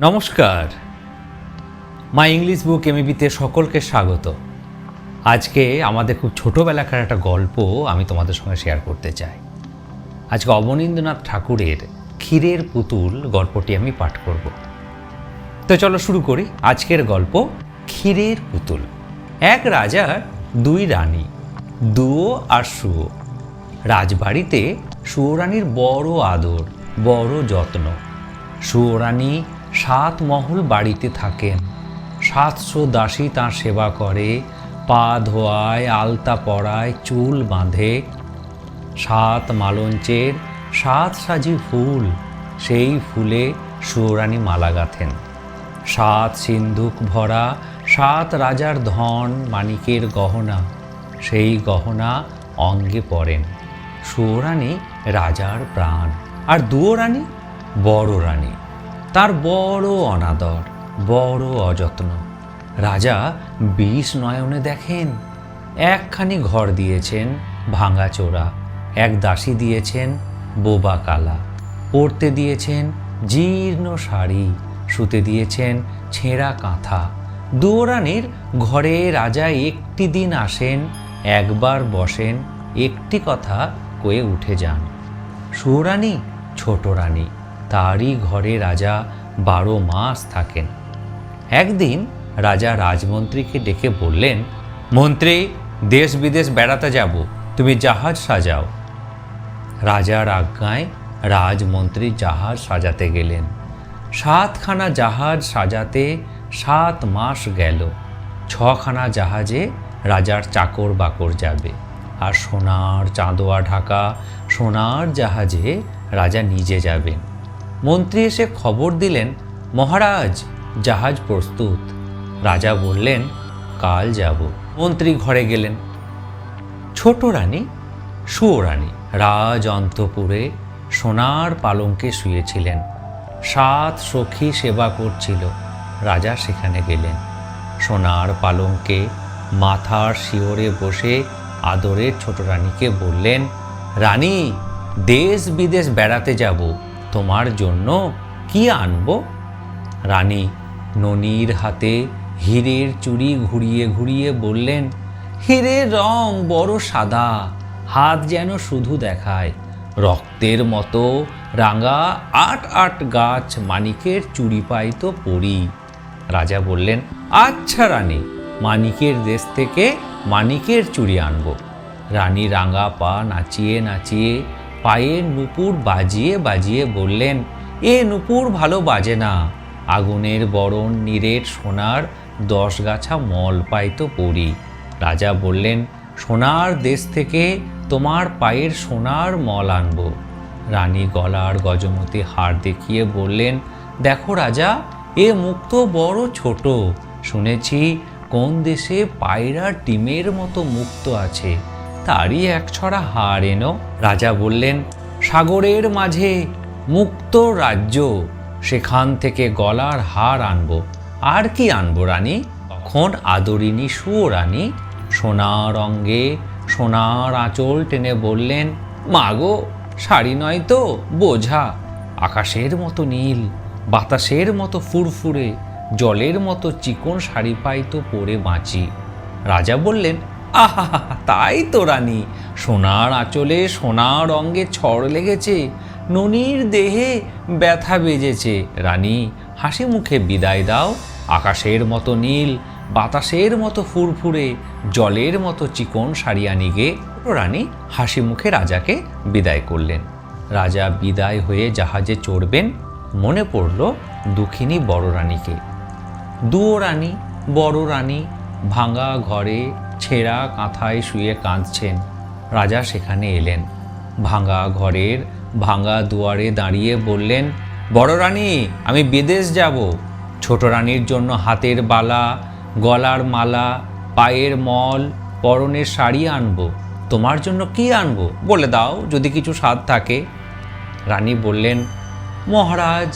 নমস্কার, my English book এমইবিতে সকলকে স্বাগত। আজকে আমাদের খুব ছোটোবেলাকার একটা গল্প আমি তোমাদের সঙ্গে শেয়ার করতে চাই। আজকে অবনীন্দ্রনাথ ঠাকুরের ক্ষীরের পুতুল গল্পটি আমি পাঠ করব। তো চলো শুরু করি আজকের গল্প, ক্ষীরের পুতুল। এক রাজার দুই রানী, দুয়ো আর সুয়ো। রাজবাড়িতে সুয়োরানীর বড় আদর, বড় যত্ন। সুয়োরানী 7 মহল বাড়িতে থাকেন। 700 দাসী তাঁর সেবা করে, পা ধোয়ায়, আলতা পরায়, চুল বাঁধে। 7 মালঞ্চের 7 সাজি ফুল, সেই ফুলে সুয়োরানী মালা গাঁথেন। 7 সিন্ধুক ভরা 7 রাজার ধন মানিকের গহনা, সেই গহনা অঙ্গে পরেন। সুয়োরানী রাজার প্রাণ, আর দুয়ো রানী বড় রানী। তার বড় অনাদর, বড় অযত্ন। রাজা 20 নয়নে দেখেন। একখানি ঘর দিয়েছেন ভাঙাচোরা, এক দাসী দিয়েছেন বোবা কালা, পরতে দিয়েছেন জীর্ণ শাড়ি, শুতে দিয়েছেন ছেঁড়া কাঁথা। দুয়ো রানীর ঘরে রাজা একটি দিন আসেন, একবার বসেন, একটি কথা কয়ে উঠে যান। সুয়োরানী ছোট রানী, তারই ঘরে রাজা 12 মাস থাকেন। একদিন রাজা রাজমন্ত্রীকে ডেকে বললেন, মন্ত্রী, দেশ বিদেশ বেড়াতে যাব, তুমি জাহাজ সাজাও। রাজার আজ্ঞায় রাজমন্ত্রী জাহাজ সাজাতে গেলেন। 7খানা জাহাজ সাজাতে 7 মাস গেল। 6খানা জাহাজে রাজার চাকর বাকর যাবে, আর সোনার চাঁদোয়া ঢাকা সোনার জাহাজে রাজা নিজে যাবেন। মন্ত্রী এসে খবর দিলেন, মহারাজ, জাহাজ প্রস্তুত। রাজা বললেন, কাল যাব। মন্ত্রী ঘরে গেলেন। ছোট রানী সুয়োরানী রাজ অন্তপুরে সোনার পালঙ্কে শুয়েছিলেন। 7 সখী সেবা করছিল। রাজা সেখানে গেলেন। সোনার পালঙ্কে মাথার শিওরে বসে আদরের ছোট রানীকে বললেন, রানী, দেশ বিদেশ বেড়াতে যাব, তোমার জন্য কি আনবো? রানী ননির হাতে হীরের চুড়ি ঘুরিয়ে ঘুরিয়ে বললেন, হীরের রং বড় সাদা, হাত যেন শুধু দেখায়, রক্তের মতো রাঙা 8 গাছ মানিকের চুড়ি পাই তো পরি। রাজা বললেন, আচ্ছা রানী, মানিকের দেশ থেকে মানিকের চুড়ি আনবো। রানী রাঙা পা নাচিয়ে নাচিয়ে পায়ের নুপুর বাজিয়ে বাজিয়ে বললেন, এ নুপুর ভালো বাজে না, আগুনের বরণ নিরেট সোনার 10 গাছা মল পাই তো পরি। রাজা বললেন, সোনার দেশ থেকে তোমার পায়ের সোনার মল আনবো। রানী গলার গজমতি হার দেখিয়ে বললেন, দেখো রাজা, এ মুখ তো বড় ছোট, শুনেছি কোন দেশে পায়রার ডিমের মতো মুক্ত আছে, তারই 1 ছড়া হার এনো। রাজা বললেন, সাগরের মাঝে মুক্ত রাজ্য, সেখান থেকে গলার হার আনবো। আর কি আনবো রানী? তখন আদরিনী সুয়োরানী সোনার অঙ্গে সোনার আঁচল টেনে বললেন, মাগো, শাড়ি নয় তো, বোঝা। আকাশের মতো নীল, বাতাসের মতো ফুরফুরে, জলের মতো চিকন শাড়ি পাই তো পরে বাঁচি। রাজা বললেন, আহা, তাই তো রানী, সোনার আঁচলে সোনার অঙ্গে ছড় লেগেছে, ননির দেহে ব্যথা বেজেছে। রানী, হাসি মুখে বিদায় দাও। আকাশের মতো নীল, বাতাসের মতো ফুরফুরে, জলের মতো চিকন শাড়ি আনিগে। রানী হাসি মুখে রাজাকে বিদায় করলেন। রাজা বিদায় হয়ে জাহাজে চড়বেন, মনে পড়ল দুঃখিনী বড় রানীকে। দুয়ো রানী বড় রানী ভাঙা ঘরে ছেঁড়া কাঁথায় শুয়ে কাঁদছেন। রাজা সেখানে এলেন। ভাঙা ঘরের ভাঙা দুয়ারে দাঁড়িয়ে বললেন, বড় রানী, আমি বিদেশ যাব। ছোট রানীর জন্য হাতের বালা, গলার মালা, পায়ের মল, পরনের শাড়ি আনবো। তোমার জন্য কি আনবো বলে দাও, যদি কিছু স্বাদ থাকে। রানী বললেন, মহারাজ,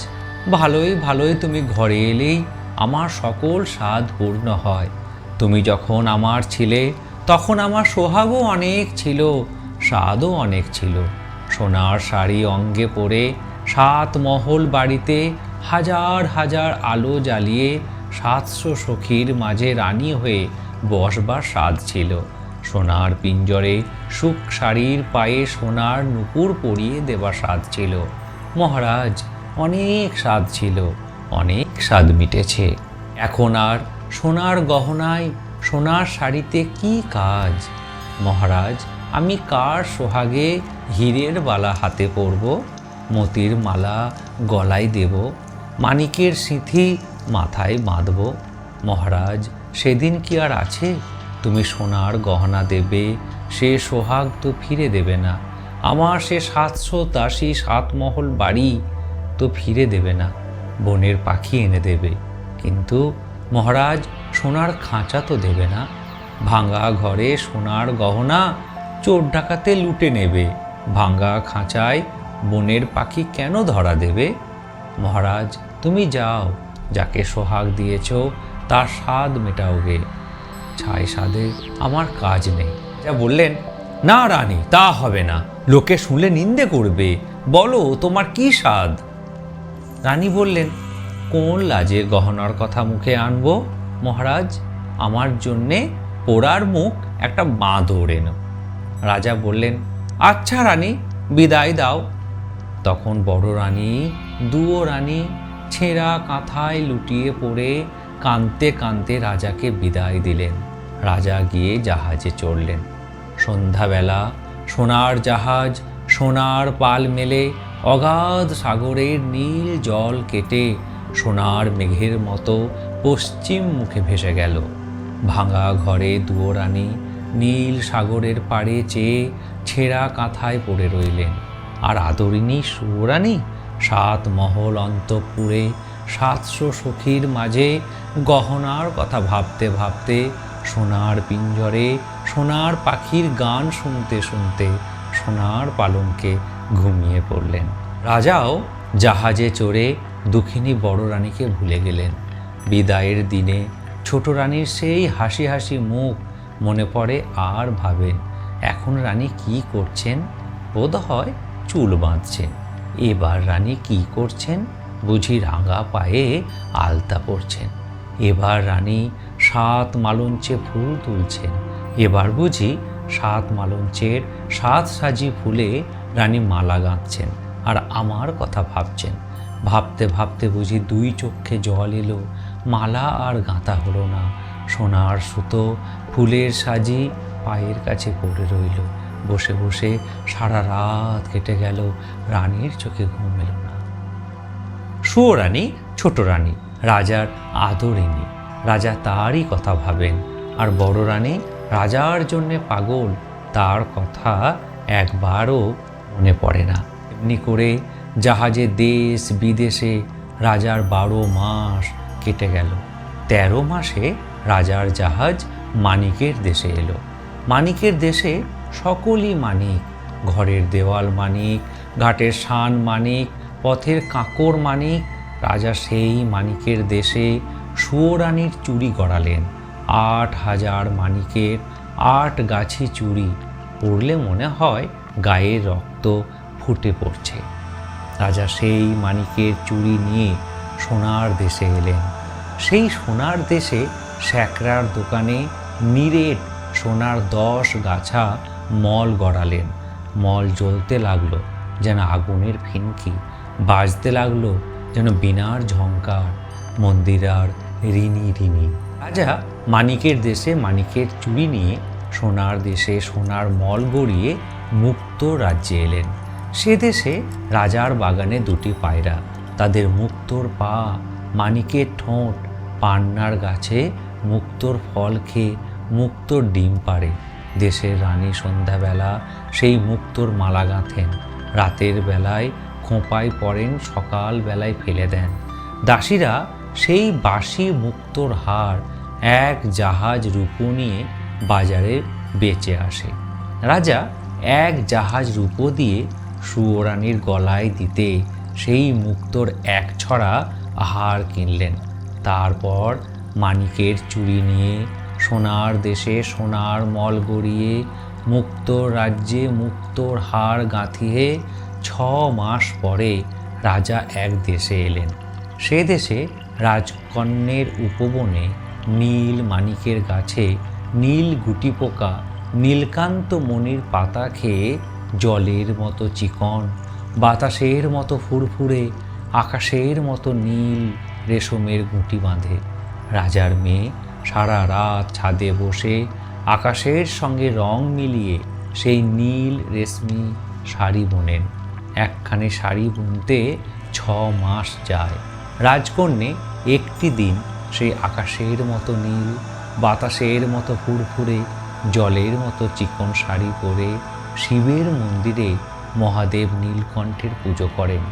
ভালোই ভালোই তুমি ঘরে এলেই আমার সকল স্বাদ পূর্ণ হয়। তুমি যখন আমার ছিলে তখন আমার সোহাগও অনেক ছিল, স্বাদও অনেক ছিল। সোনার শাড়ি অঙ্গে পরে 7 মহল বাড়িতে হাজার হাজার আলো জ্বালিয়ে 700 সখীর মাঝে রানী হয়ে বসবার স্বাদ ছিল। সোনার পিঞ্জরে সুখ শাড়ির পায়ে সোনার নুপুর পরিয়ে দেবার স্বাদ ছিল। মহারাজ, অনেক স্বাদ ছিল, অনেক স্বাদ মিটেছে। এখন আর সোনার গহনায় সোনার শাড়িতে কি কাজ? মহারাজ, আমি কার সোহাগে হীরের বালা হাতে পরব, মতির মালা গলায় দেব, মানিকের সিঁথি মাথায় বাঁধব? মহারাজ, সেদিন কি আর আছে? তুমি সোনার গহনা দেবে, সে সোহাগ তো ফিরে দেবে না। আমার সে 780 সাতমহল বাড়ি তো ফিরে দেবে না, বনের পাখি এনে দেবে, কিন্তু মহারাজ সোনার খাঁচা তো দেবে না। ভাঙা ঘরে সোনার গহনা চোর ডাকাতে লুটে নেবে, ভাঙা খাঁচায় বনের পাখি কেন ধরা দেবে? মহারাজ, তুমি যাও, যাকে সোহাগ দিয়েছ তার স্বাদ মেটাওগে, ছাই স্বাদে আমার কাজ নেই। যা বললেন, না রানী, তা হবে না, লোকে শুনলে নিন্দে করবে, বলো তোমার কি স্বাদ? রানী বললেন, কোন লাজে গহনার কথা মুখে আনবো মহারাজ? আমার জন্যে পোড়ার মুখ একটা বাঁদর এনো। রাজা বললেন, আচ্ছা রানী, বিদায় দাও। তখন বড় রানী, দুও রানী ছেঁড়া কাঁথায় লুটিয়ে পড়ে কাঁদতে কাঁদতে রাজাকে বিদায় দিলেন। রাজা গিয়ে জাহাজে চড়লেন। সন্ধ্যাবেলা সোনার জাহাজ সোনার পাল মেলে অগাধ সাগরের নীল জল কেটে সোনার মেঘের মতো পশ্চিম মুখে ভেসে গেল। ভাঙা ঘরে দুও রানী নীল সাগরের পাড়ে চেয়ে ছেঁড়া কাঁথায় পড়ে রইলেন। আর আদরিনী সুরানী 7 মহল অন্তঃপুরে 700 সখীর মাঝে গহনার কথা ভাবতে ভাবতে সোনার পিঞ্জরে সোনার পাখির গান শুনতে শুনতে সোনার পালঙ্কে ঘুমিয়ে পড়লেন। রাজাও জাহাজে চড়ে দুঃখিনী বড় রানীকে ভুলে গেলেন। বিদায়ের দিনে ছোট রানীর সেই হাসি হাসি মুখ মনে পড়ে, আর ভাবেন এখন রানী কি করছেন? বোধ হয় চুল বাঁধছেন। এবার রানী কি করছেন? বুঝি রাঙা পায়ে আলতা পরছেন। এবার রানী 7 মালঞ্চে ফুল তুলছেন। এবার বুঝি 7 মালঞ্চের 7 সাজি ফুলে রানী মালা গাঁথছেন আর আমার কথা ভাবছেন। ভাবতে ভাবতে বুঝি 2 চক্ষে জল এলো, মালা আর গাঁথা হলো না। সোনার সুতো ফুলের সাজি পায়ের কাছে পড়ে রইল। বসে বসে সারা রাত কেটে গেল, রানীর চোখে ঘুম এলো না। সুরানী ছোট রানী, রাজার আদরিনী। রাজা তারই কথা ভাবেন, আর বড় রানী রাজার জন্যে পাগল, তার কথা একবারও মনে পড়ে না। এমনি করে জাহাজে দেশ বিদেশে রাজার 12 মাস কেটে গেল। 13 মাসে রাজার জাহাজ মানিকের দেশে এলো। মানিকের দেশে সকলই মানিক, ঘরের দেওয়াল মানিক, ঘাটের শান মানিক, পথের কাঁকর মানিক। রাজা সেই মানিকের দেশে সুয়োরানীর চুড়ি গড়ালেন। 8000 মানিকের 8 গাছি চুড়ি পড়লে মনে হয় গায়ের রক্ত ফুটে পড়ছে। রাজা সেই মানিকের চুড়ি নিয়ে সোনার দেশে এলেন। সেই সোনার দেশে স্যাকরার দোকানে নিরেট সোনার 10 গাছা মল গড়ালেন। মল জ্বলতে লাগলো যেন আগুনের ফিনকি, বাজতে লাগলো যেন বীণার ঝংকার, মন্দিরার রিনি রিনি। রাজা মানিকের দেশে মানিকের চুড়ি নিয়ে সোনার দেশে সোনার মল গড়িয়ে মুক্ত রাজ্যে এলেন। সে দেশে রাজার বাগানে 2টি পায়রা, তাদের মুক্তোর পা, মানিকের ঠোঁট, পান্নার গাছে মুক্তোর ফল খেয়ে মুক্তোর ডিম পাড়ে। দেশের রানী সন্ধ্যাবেলা সেই মুক্তোর মালা গাঁথেন, রাতের বেলায় খোঁপায় পড়েন, সকাল বেলায় ফেলে দেন। দাসীরা সেই বাসি মুক্তোর হার 1 জাহাজ রূপো নিয়ে বাজারে বেচে আসে। রাজা 1 জাহাজ রূপো দিয়ে সুয়োরানীর গলায় দিতে সেই মুক্তোর 1 ছড়া হার কিনলেন। তারপর মানিকের চুড়ি নিয়ে সোনার দেশে সোনার মল গড়িয়ে মুক্তোর রাজ্যে মুক্তোর হার গাঁথিয়ে 6 মাস পরে রাজা এক দেশে এলেন। সে দেশে রাজকন্যের উপবনে নীল মানিকের গাছে নীল গুটি পোকা নীলকান্ত মণির পাতা খেয়ে জলের মতো চিকন, বাতাসের মতো ফুরফুরে, আকাশের মতো নীল রেশমের গুঁটি বাঁধে। রাজার মেয়ে সারা রাত ছাদে বসে আকাশের সঙ্গে রং মিলিয়ে সেই নীল রেশমি শাড়ি বোনেন। একখানি শাড়ি বুনতে 6 মাস যায়। রাজকন্যে একটি দিন সেই আকাশের মতো নীল, বাতাসের মতো ফুরফুরে, জলের মতো চিকন শাড়ি পরে শিবের মন্দিরে মহাদেব নীলকণ্ঠের পুজো করেন।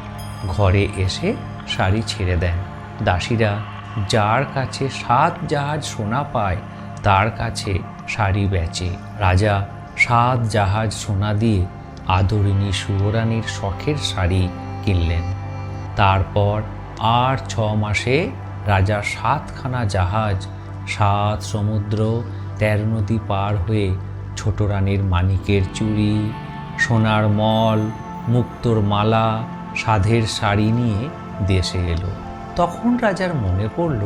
ঘরে এসে শাড়ি ছেড়ে দেন। দাসীরা যার কাছে 7 জাহাজ সোনা পায় তার কাছে শাড়ি বেচে। রাজা 7 জাহাজ সোনা দিয়ে আদরিণী সুয়োরানীর শখের শাড়ি কিনলেন। তারপর আর 6 মাসে রাজা 7খানা জাহাজ 7 সমুদ্র 13 নদী পার হয়ে ছোট রানীর মানিকের চুড়ি, সোনার মল, মুক্তোর মালা, সাধের শাড়ি নিয়ে দেশে এলো। তখন রাজার মনে পড়ল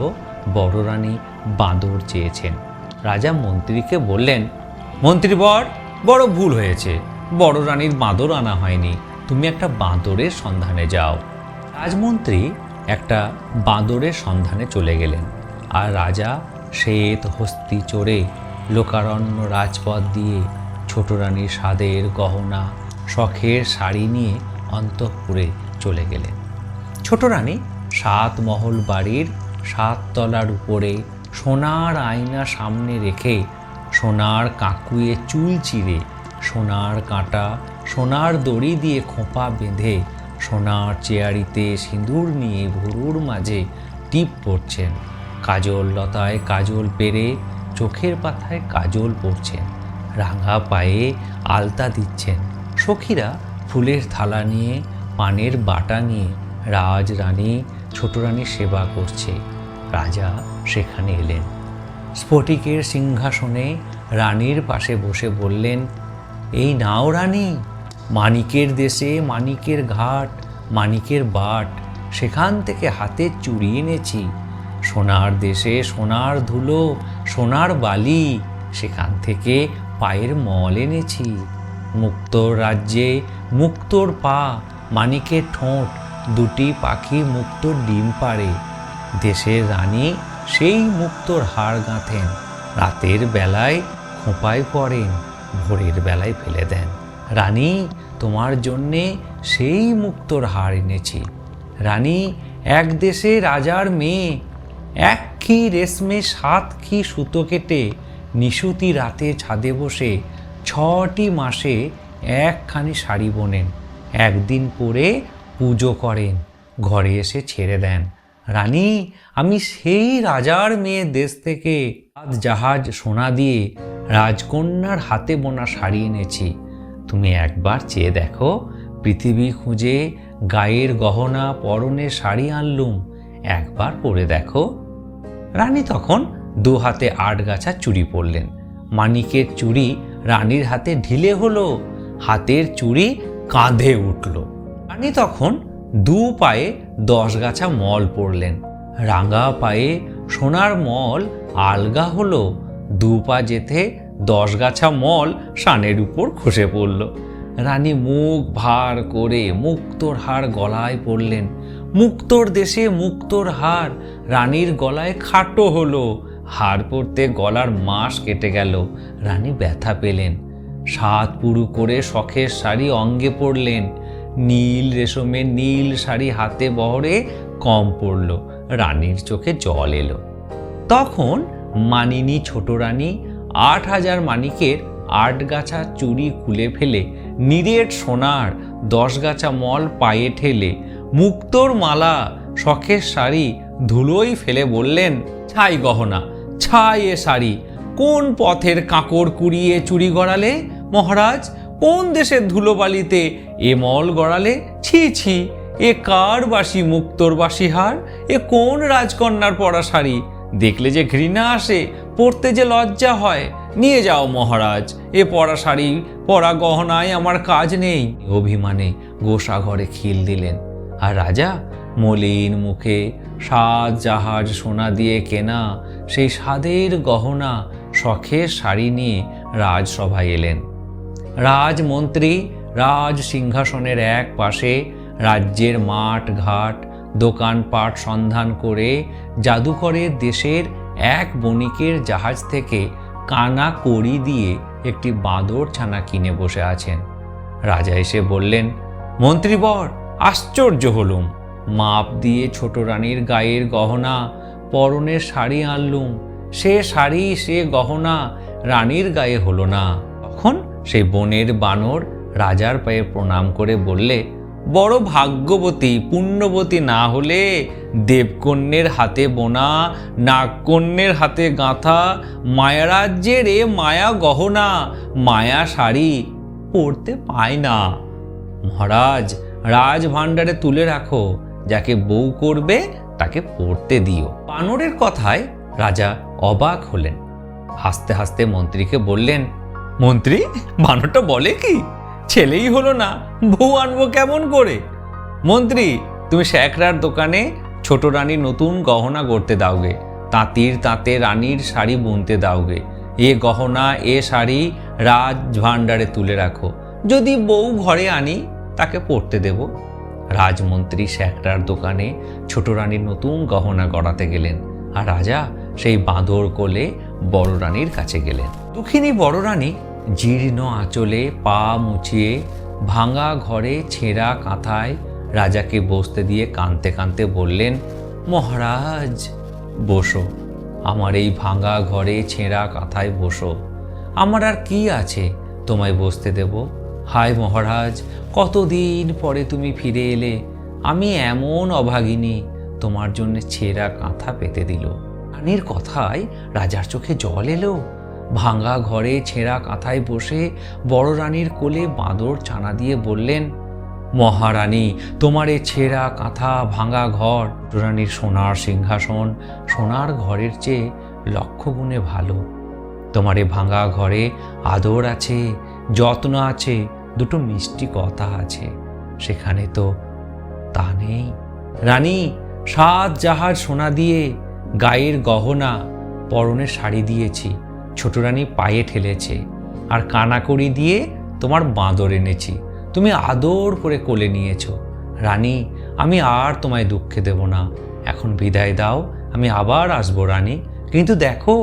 বড় রানী বাঁদর চেয়েছেন। রাজা মন্ত্রীকে বললেন, মন্ত্রীবর, বড় ভুল হয়েছে, বড় রানীর বাঁদর আনা হয়নি, তুমি একটা বাঁদরের সন্ধানে যাও। রাজমন্ত্রী একটা বাঁদরের সন্ধানে চলে গেলেন। আর রাজা শ্বেত হস্তি চড়ে লোকারণ্য রাজপথ দিয়ে ছোট রানীর স্বাদের গহনা শখের শাড়ি নিয়ে অন্তঃপুরে চলে গেলেন। ছোট রানী 7 মহল বাড়ির 7 তলার উপরে সোনার আয়না সামনে রেখে সোনার কাঁকুয়ে চুল চিরে, সোনার কাঁটা সোনার দড়ি দিয়ে খোঁপা বেঁধে সোনার চেয়ারিতে সিঁদুর নিয়ে ভুরুর মাঝে টিপ পড়ছেন। কাজল লতায় কাজল পেরে চোখের পাতায় কাজল পড়ছেন। রাঙা পায়ে আলতা দিচ্ছেন। সখীরা ফুলের থালা নিয়ে পানের বাটা নিয়ে রাজরানী ছোট রানীর সেবা করছে। রাজা সেখানে এলেন। স্ফটিকের সিংহাসনে রানীর পাশে বসে বললেন, এই নাও রানী, মানিকের দেশে মানিকের ঘাট, মানিকের বাট, সেখান থেকে হাতে চুড়ি এনেছি। সোনার দেশে সোনার ধুলো, সোনার বালি, সেখান থেকে পায়ের মল এনেছি। মুক্তোর রাজ্যে মুক্তোর পা, মানিকের ঠোঁট, 2টি পাখি মুক্তোর ডিম পাড়ে। দেশের রানী সেই মুক্তোর হার গাঁথেন, রাতের বেলায় খোঁপায় পড়েন, ভোরের বেলায় ফেলে দেন। রানী, তোমার জন্যে সেই মুক্তোর হার এনেছি। রানী, এক দেশে রাজার মেয়ে 1 খি রেশমে 7 খি সুতো কেটে নিশুতি রাতে ছাদে বসে 6টি মাসে একখানি শাড়ি বোনেন, একদিন পরে পুজো করেন, ঘরে এসে ছেড়ে দেন। রানী, আমি সেই রাজার মেয়ে দেশ থেকে 7 জাহাজ সোনা দিয়ে রাজকন্যার হাতে বোনা শাড়ি এনেছি। তুমি একবার চেয়ে দেখো, পৃথিবী খুঁজে গায়ের গহনা পরনের শাড়ি আনলুম, একবার পরে দেখো। রানী তখন 2 হাতে 8 গাছা চুড়ি পরলেন। মানিকের চুড়ি রানীর হাতে ঢিলে হলো, হাতের চুড়ি কাঁধে উঠল। রানী তখন 2 পায়ে 10 গাছা মল পরলেন। রাঙা পায়ে সোনার মল আলগা হলো, 2 পা যেতে 10 গাছা মল শানের উপর খসে পড়ল। রানী মুখ ভার করে মুক্তোর হার গলায় পরলেন। মুক্তোর দেশে মুক্তোর হার রানীর গলায় খাটো হলো। হার পরতে গলার মাস কেটে গেল। রানী ব্যথা পেলেন। 7 পুরু করে শখের শাড়ি অঙ্গে পরলেন। নীল রেশমের নীল শাড়ি হাতে বহরে কম পড়ল। রানীর চোখে জল এলো। তখন মানিনী ছোট রানী 8000 মানিকের 8 গাছা চুড়ি খুলে ফেলে নিরেট সোনার 10 গাছা মল পায়ে ঠেলে মুক্তোর মালা শখের শাড়ি ধুলোই ফেলে বললেন, ছাই গহনা, ছাই এ শাড়ি, কোন পথের কাঁকড় কুড়িয়ে চুড়ি গড়ালে মহারাজ, কোন দেশের ধুলোবালিতে এ মল গড়ালে? ছি ছি, এ কার বাসি মুক্তোর বাসি হার, এ কোন রাজকন্যার পরা শাড়ি, দেখলে যে ঘৃণা আসে, পরতে যে লজ্জা হয়। নিয়ে যাও মহারাজ, এ পরা শাড়ি পরা গহনায় আমার কাজ নেই। অভিমানে গোসা ঘরে খিল দিলেন। আর রাজা মলিন মুখে সাত জাহাজ সোনা দিয়ে কেনা সেই স্বাদের গহনা শখের শাড়ি নিয়ে রাজসভায় এলেন। রাজমন্ত্রী রাজ সিংহাসনের এক পাশে রাজ্যের মাঠ ঘাট দোকানপাট সন্ধান করে জাদুকরের দেশের এক বণিকের জাহাজ থেকে কানা কড়ি দিয়ে একটি বাঁদর ছানা কিনে বসে আছেন। রাজা এসে বললেন, মন্ত্রীবর, আশ্চর্য হলুম, মাপ দিয়ে ছোট রানীর গায়ের গহনা, পরনের শাড়ি আনলুম, সে শাড়ি সে গহনা রানীর গায়ে হলো না। তখন সেই বনের বানর রাজার পায়ে প্রণাম করে বললে, বড় ভাগ্যবতী পুণ্যবতী না হলে দেবকন্যের হাতে বোনা, নাগকন্যের হাতে গাঁথা মায়ারাজ্যের এ মায়া গহনা মায়া শাড়ি পরতে পায় না। মহারাজ, রাজভাণ্ডারে তুলে রাখো, যাকে বউ করবে তাকে পড়তে দিও। বানরের কথায় রাজা অবাক হলেন। হাসতে হাসতে মন্ত্রীকে বললেন, মন্ত্রী, বানরটা বলে কি? ছেলেই হলো না, বউ আনবো কেমন করে? মন্ত্রী, তুমি শ্যাকরার দোকানে ছোট রানীর নতুন গহনা গড়তে দাওগে, তাঁতির তাঁতে রানীর শাড়ি বুনতে দাওগে। এ গহনা এ শাড়ি রাজভাণ্ডারে তুলে রাখো, যদি বউ ঘরে আনি তাকে পরতে দেব। রাজমন্ত্রী শ্যাকরার দোকানে ছোট রানীর নতুন গহনা গড়াতে গেলেন, আর রাজা সেই বাঁদর কোলে বড় রানীর কাছে গেলেন। দুঃখিনী বড় রানী জীর্ণ আঁচলে পা মুছিয়ে ভাঙা ঘরে ছেঁড়া কাঁথায় রাজাকে বসতে দিয়ে কাঁদতে কাঁদতে বললেন, মহারাজ বসো, আমার এই ভাঙা ঘরে ছেঁড়া কাঁথায় বসো, আমার আর কি আছে তোমায় বসতে দেব? হায় মহারাজ, কতদিন পরে তুমি ফিরে এলে, আমি এমন অভাগিনী, তোমার জন্য ছেঁড়া কাঁথা পেতে দিল। রানীর কথায় রাজার চোখে জল এলো। ভাঙা ঘরে ছেঁড়া কাঁথায় বসে বড় রানীর কোলে বাঁদর ছানা দিয়ে বললেন, মহারানী, তোমার এ ছেঁড়া কাঁথা ভাঙা ঘর রানীর সোনার সিংহাসন সোনার ঘরের চেয়ে লক্ষ গুণে ভালো। তোমার এ ভাঙা ঘরে আদর আছে, যত্ন আছে, দুটো মিষ্টি কথা আছে, সেখানে তো তা নেই। রানী, সাত জাহাজ সোনা দিয়ে গায়ের গহনা পরনের শাড়ি দিয়েছি, ছোট রানী পায়ে ঠেলেছে, আর কানাকড়ি দিয়ে তোমার বাঁদর এনেছি, তুমি আদর করে কোলে নিয়েছ। রানী, আমি আর তোমায় দুঃখে দেব না, এখন বিদায় দাও, আমি আবার আসবো রানী। কিন্তু দেখো,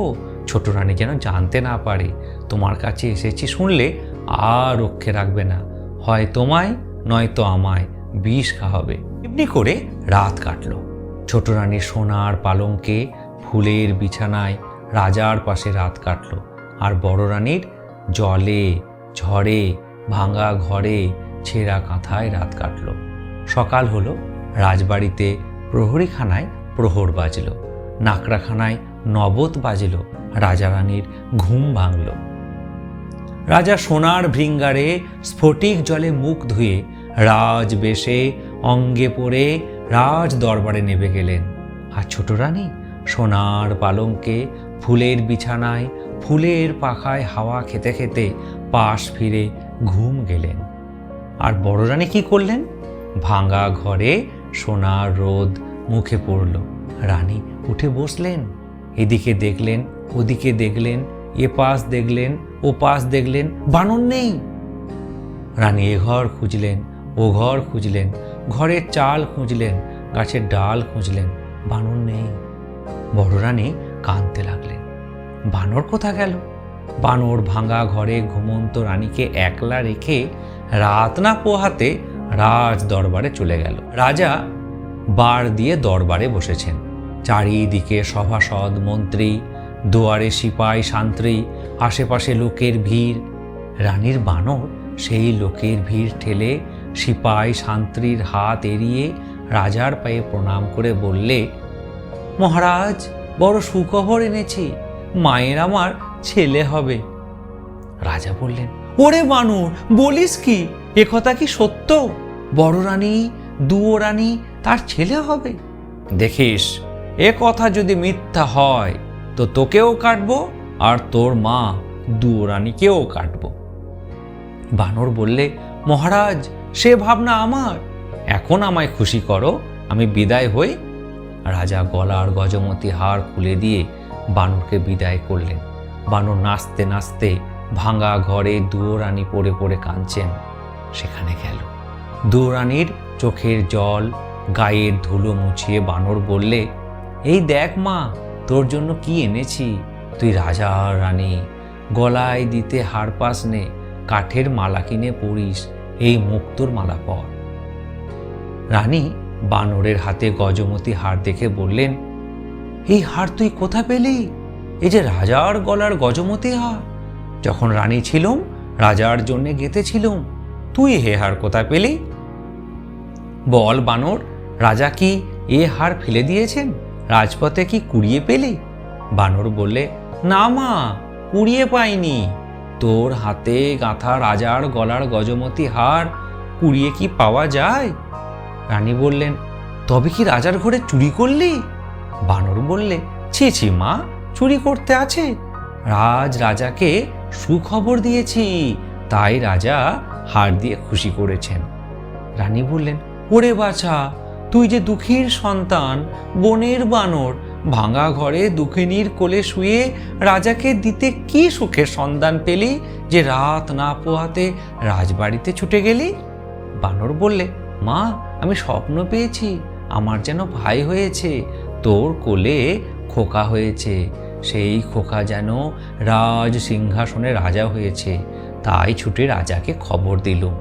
ছোট রানী যেন জানতে না পারে তোমার কাছে এসেছি, শুনলে আর রক্ষে রাখবে না, হয় তোমায় নয়তো আমায় বিষ খাওয়াবে। এমনি করে রাত কাটল। ছোট রানীর সোনার পালঙ্কে ফুলের বিছানায় রাজার পাশে রাত কাটল, আর বড় রানীর জলে ঝড়ে ভাঙা ঘরে ছেঁড়া কাঁথায় রাত কাটল। সকাল হলো, রাজবাড়িতে প্রহরীখানায় প্রহর বাজল, নাকড়াখানায় নবত বাজল, রাজা রানীর ঘুম ভাঙল। রাজা সোনার ভৃঙ্গারে স্ফটিক জলে মুখ ধুয়ে রাজবেশে অঙ্গে পরে রাজ দরবারে নেমে গেলেন। আর ছোট রানী সোনার পালঙ্কে ফুলের বিছানায় ফুলের পাখায় হাওয়া খেতে খেতে পাশ ফিরে ঘুম গেলেন। আর বড় রানী কি করলেন? ভাঙা ঘরে সোনার রোদ মুখে পড়ল। রানী উঠে বসলেন, এদিকে দেখলেন ওদিকে দেখলেন, এ পাশ দেখলেন ও পাশ দেখলেন, বানর নেই। রানী এ ঘর খুঁজলেন ও ঘর খুঁজলেন, ঘরের চাল খুঁজলেন, গাছের ডাল খুঁজলেন, বানর নেই। বড় রানী কাঁদতে লাগলেন, বানর কোথা গেল? বানর ভাঙা ঘরে ঘুমন্ত রানীকে একলা রেখে রাত না পোহাতে রাজ দরবারে চলে গেল। রাজা বার দিয়ে দরবারে বসেছেন, চারিদিকে সভাসদ মন্ত্রী, দুয়ারে সিপাই সান্ত্রী, আশেপাশে লোকের ভিড়। রানীর বানর সেই লোকের ভিড় ঠেলে সিপাই সান্ত্রীর হাত এড়িয়ে রাজার পায়ে প্রণাম করে বললে, মহারাজ, বড় সুখবর এনেছি, মায়ের আমার ছেলে হবে। রাজা বললেন, ওরে বানর, বলিস কি? এ কথা কি সত্য? বড় রানী দুয়ো রানী তার ছেলে হবে? দেখিস, এ কথা যদি মিথ্যা হয় তো তোকেও কাটবো আর তোর মা দুয়ো রানীকেও কাটবো। বানর বললে, মহারাজ, সে ভাবনা আমার, এখন আমায় খুশি করো, আমি বিদায় হই। রাজা গলার গজমতি হার খুলে দিয়ে বানরকে বিদায় করলেন। বানর নাচতে নাচতে ভাঙা ঘরে দুয়োরানী পড়ে পড়ে কাঁদছেন সেখানে গেল। দুয়োরানীর চোখের জল, গায়ের ধুলো মুছিয়ে বানর বললে, এই দেখ মা, তোর জন্য কি এনেছি। তুই রাজা আর রানী, গলায় দিতে হার পাস নে, কাঠের মালা কিনে পরিস, এই মুক্তোর মালা পর। রানী বানরের হাতে গজমতি হার দেখে বললেন, এই হার তুই কোথা পেলি? এই যে রাজার গলার গজমতি হার। যখন রানী ছিলুম রাজার জন্যে গেঁথেছিলুম, তুই হে হার কোথা পেলি? বল বানর, রাজা কি এ হার ফেলে দিয়েছেন? রাজপথে কি কুড়িয়ে পেলি? বানর বললে, না মা, কুড়িয়ে পাইনি। তোর হাতে গাঁথা রাজার গলার গজমতি হার কুড়িয়ে কি পাওয়া যায়? রানী বললেন, তবে কি রাজার ঘরে চুরি করলি? বানর বললে, ছি ছি মা, চুরি করতে আছে? রাজাকে সুখবর দিয়েছি, তাই রাজা হার দিয়ে খুশি করেছেন। রানী বললেন, ওরে বাছা, তুই যে দুঃখীর সন্তান, বনের বানর, ভাঙা ঘরে দুঃখিনীর কোলে শুয়ে রাজাকে দিতে কি সুখের সন্ধান পেলি যে রাত না পোহাতে রাজবাড়িতে ছুটে গেলি? বানর বললে, মা, আমি স্বপ্ন পেয়েছি, আমার যেন ভাই হয়েছে, তোর কোলে খোকা হয়েছে, সেই খোকা যেন রাজ সিংহাসনে রাজা হয়েছে, তাই ছুটে রাজাকে খবর দিলুম।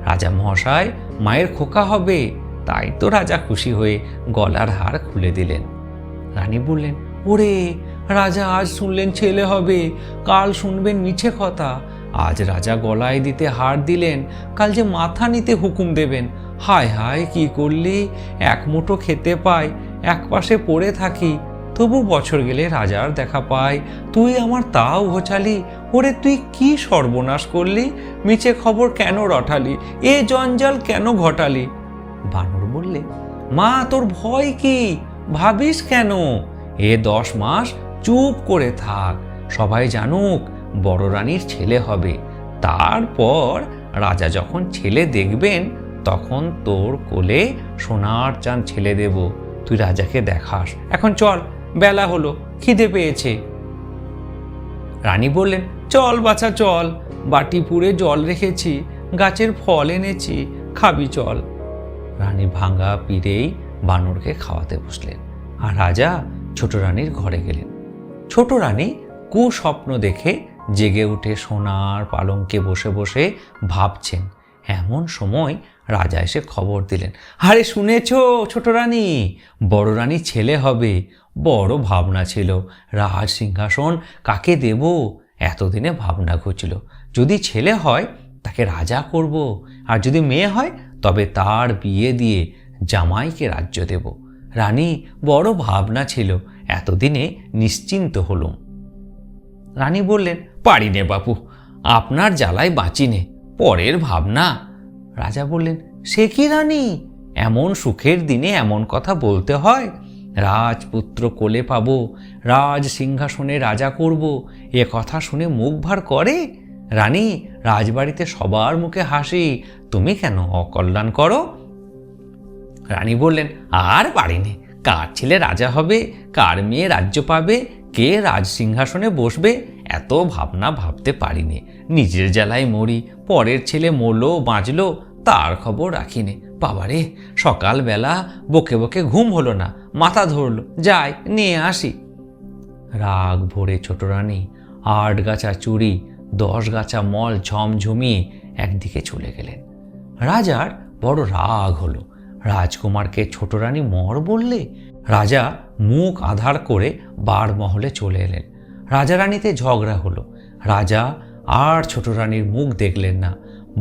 রাজা মহাশয় মায়ের খোকা হবে, তাই তো রাজা খুশি হয়ে গলার হার খুলে দিলেন। রানী বললেন, ওরে রাজা আজ শুনলেন ছেলে হবে, কাল শুনবেন মিছে কথা। আজ রাজা গলায় দিতে হার দিলেন, কাল যে মাথা নিতে হুকুম দেবেন। হায় হায়, কি করলি? এক মুঠো খেতে পাই, এক পাশে পড়ে থাকি, তবু বছর গেলে রাজার দেখা পাই, তুই আমার তাও ঘোচালি। ওরে তুই কি সর্বনাশ করলি? মিছে খবর কেন রটালি? এ জঞ্জাল কেন ঘটালি? বানর বললে, মা, তোর ভয় কি? ভাবিস কেন? এ 10 মাস চুপ করে থাক, সবাই জানুক বড় রানীর ছেলে হবে। তারপর রাজা যখন ছেলে দেখবেন, তখন তোর কোলে সোনার চাঁদ ছেলে দেব, তুই রাজাকে দেখাস। এখন চল, বেলা হলো, খিদে পেয়েছে। রানী বললেন, চল বাছা চল, বাটি পুড়ে জল রেখেছি, গাছের ফল এনেছি, খাবি চল। রানী ভাঙা পিড়েই বানরকে খাওয়াতে বসলেন, আর রাজা ছোট রানীর ঘরে গেলেন। ছোট রানী কুস্বপ্ন দেখে জেগে উঠে সোনার পালঙ্কে বসে বসে ভাবছেন। এমন সময় রাজা এসে খবর দিলেন, আরে শুনেছ ছোট রানী, বড় রানী ছেলে হবে। বড় ভাবনা ছিল, রাজ সিংহাসন কাকে দেব, এতদিনে ভাবনা ঘুচল। যদি ছেলে হয় তাকে রাজা করব, আর যদি মেয়ে হয় তবে তার বিয়ে দিয়ে জামাইকে রাজ্য দেব। রানী বড় ভাবনা ছিল, এতদিনে নিশ্চিন্ত হলুম। রানী বললেন, পারি নে বাপু, আপনার জ্বালায় বাঁচি নে, পরের ভাবনা। রাজা বললেন, সে কি রানী, এমন সুখের দিনে এমন কথা বলতে হয়? রাজপুত্র কোলে পাবো, রাজ সিংহাসনে রাজা করব, এ কথা শুনে মুখ ভার করে? রানী, রাজবাড়িতে সবার মুখে হাসি, তুমি কেন অকল্যাণ করো? রানী বললেন, আর পারিনি, কার ছেলে রাজা হবে, কার মেয়ে রাজ্য পাবে, কে রাজ সিংহাসনে বসবে, এত ভাবনা ভাবতে পারিনি। নিজের জ্বালায় মরি, পরের ছেলে মরলো বাঁচলো তার খবর রাখিনি। বাবারে, সকালবেলা বকে বকে ঘুম হলো না, মাথা ধরলো, যাই নিয়ে আসি। রাগ ভরে ছোট রানী 8 গাছা চুড়ি 10 গাছা মল ঝমঝমিয়ে একদিকে চলে গেলেন। রাজার বড় রাগ হলো, রাজকুমারকে ছোট রানী মর বললে। রাজা মুখ আধার করে বারমহলে চলে এলেন। রাজা রানীতে ঝগড়া হলো। রাজা আর ছোট রানীর মুখ দেখলেন না,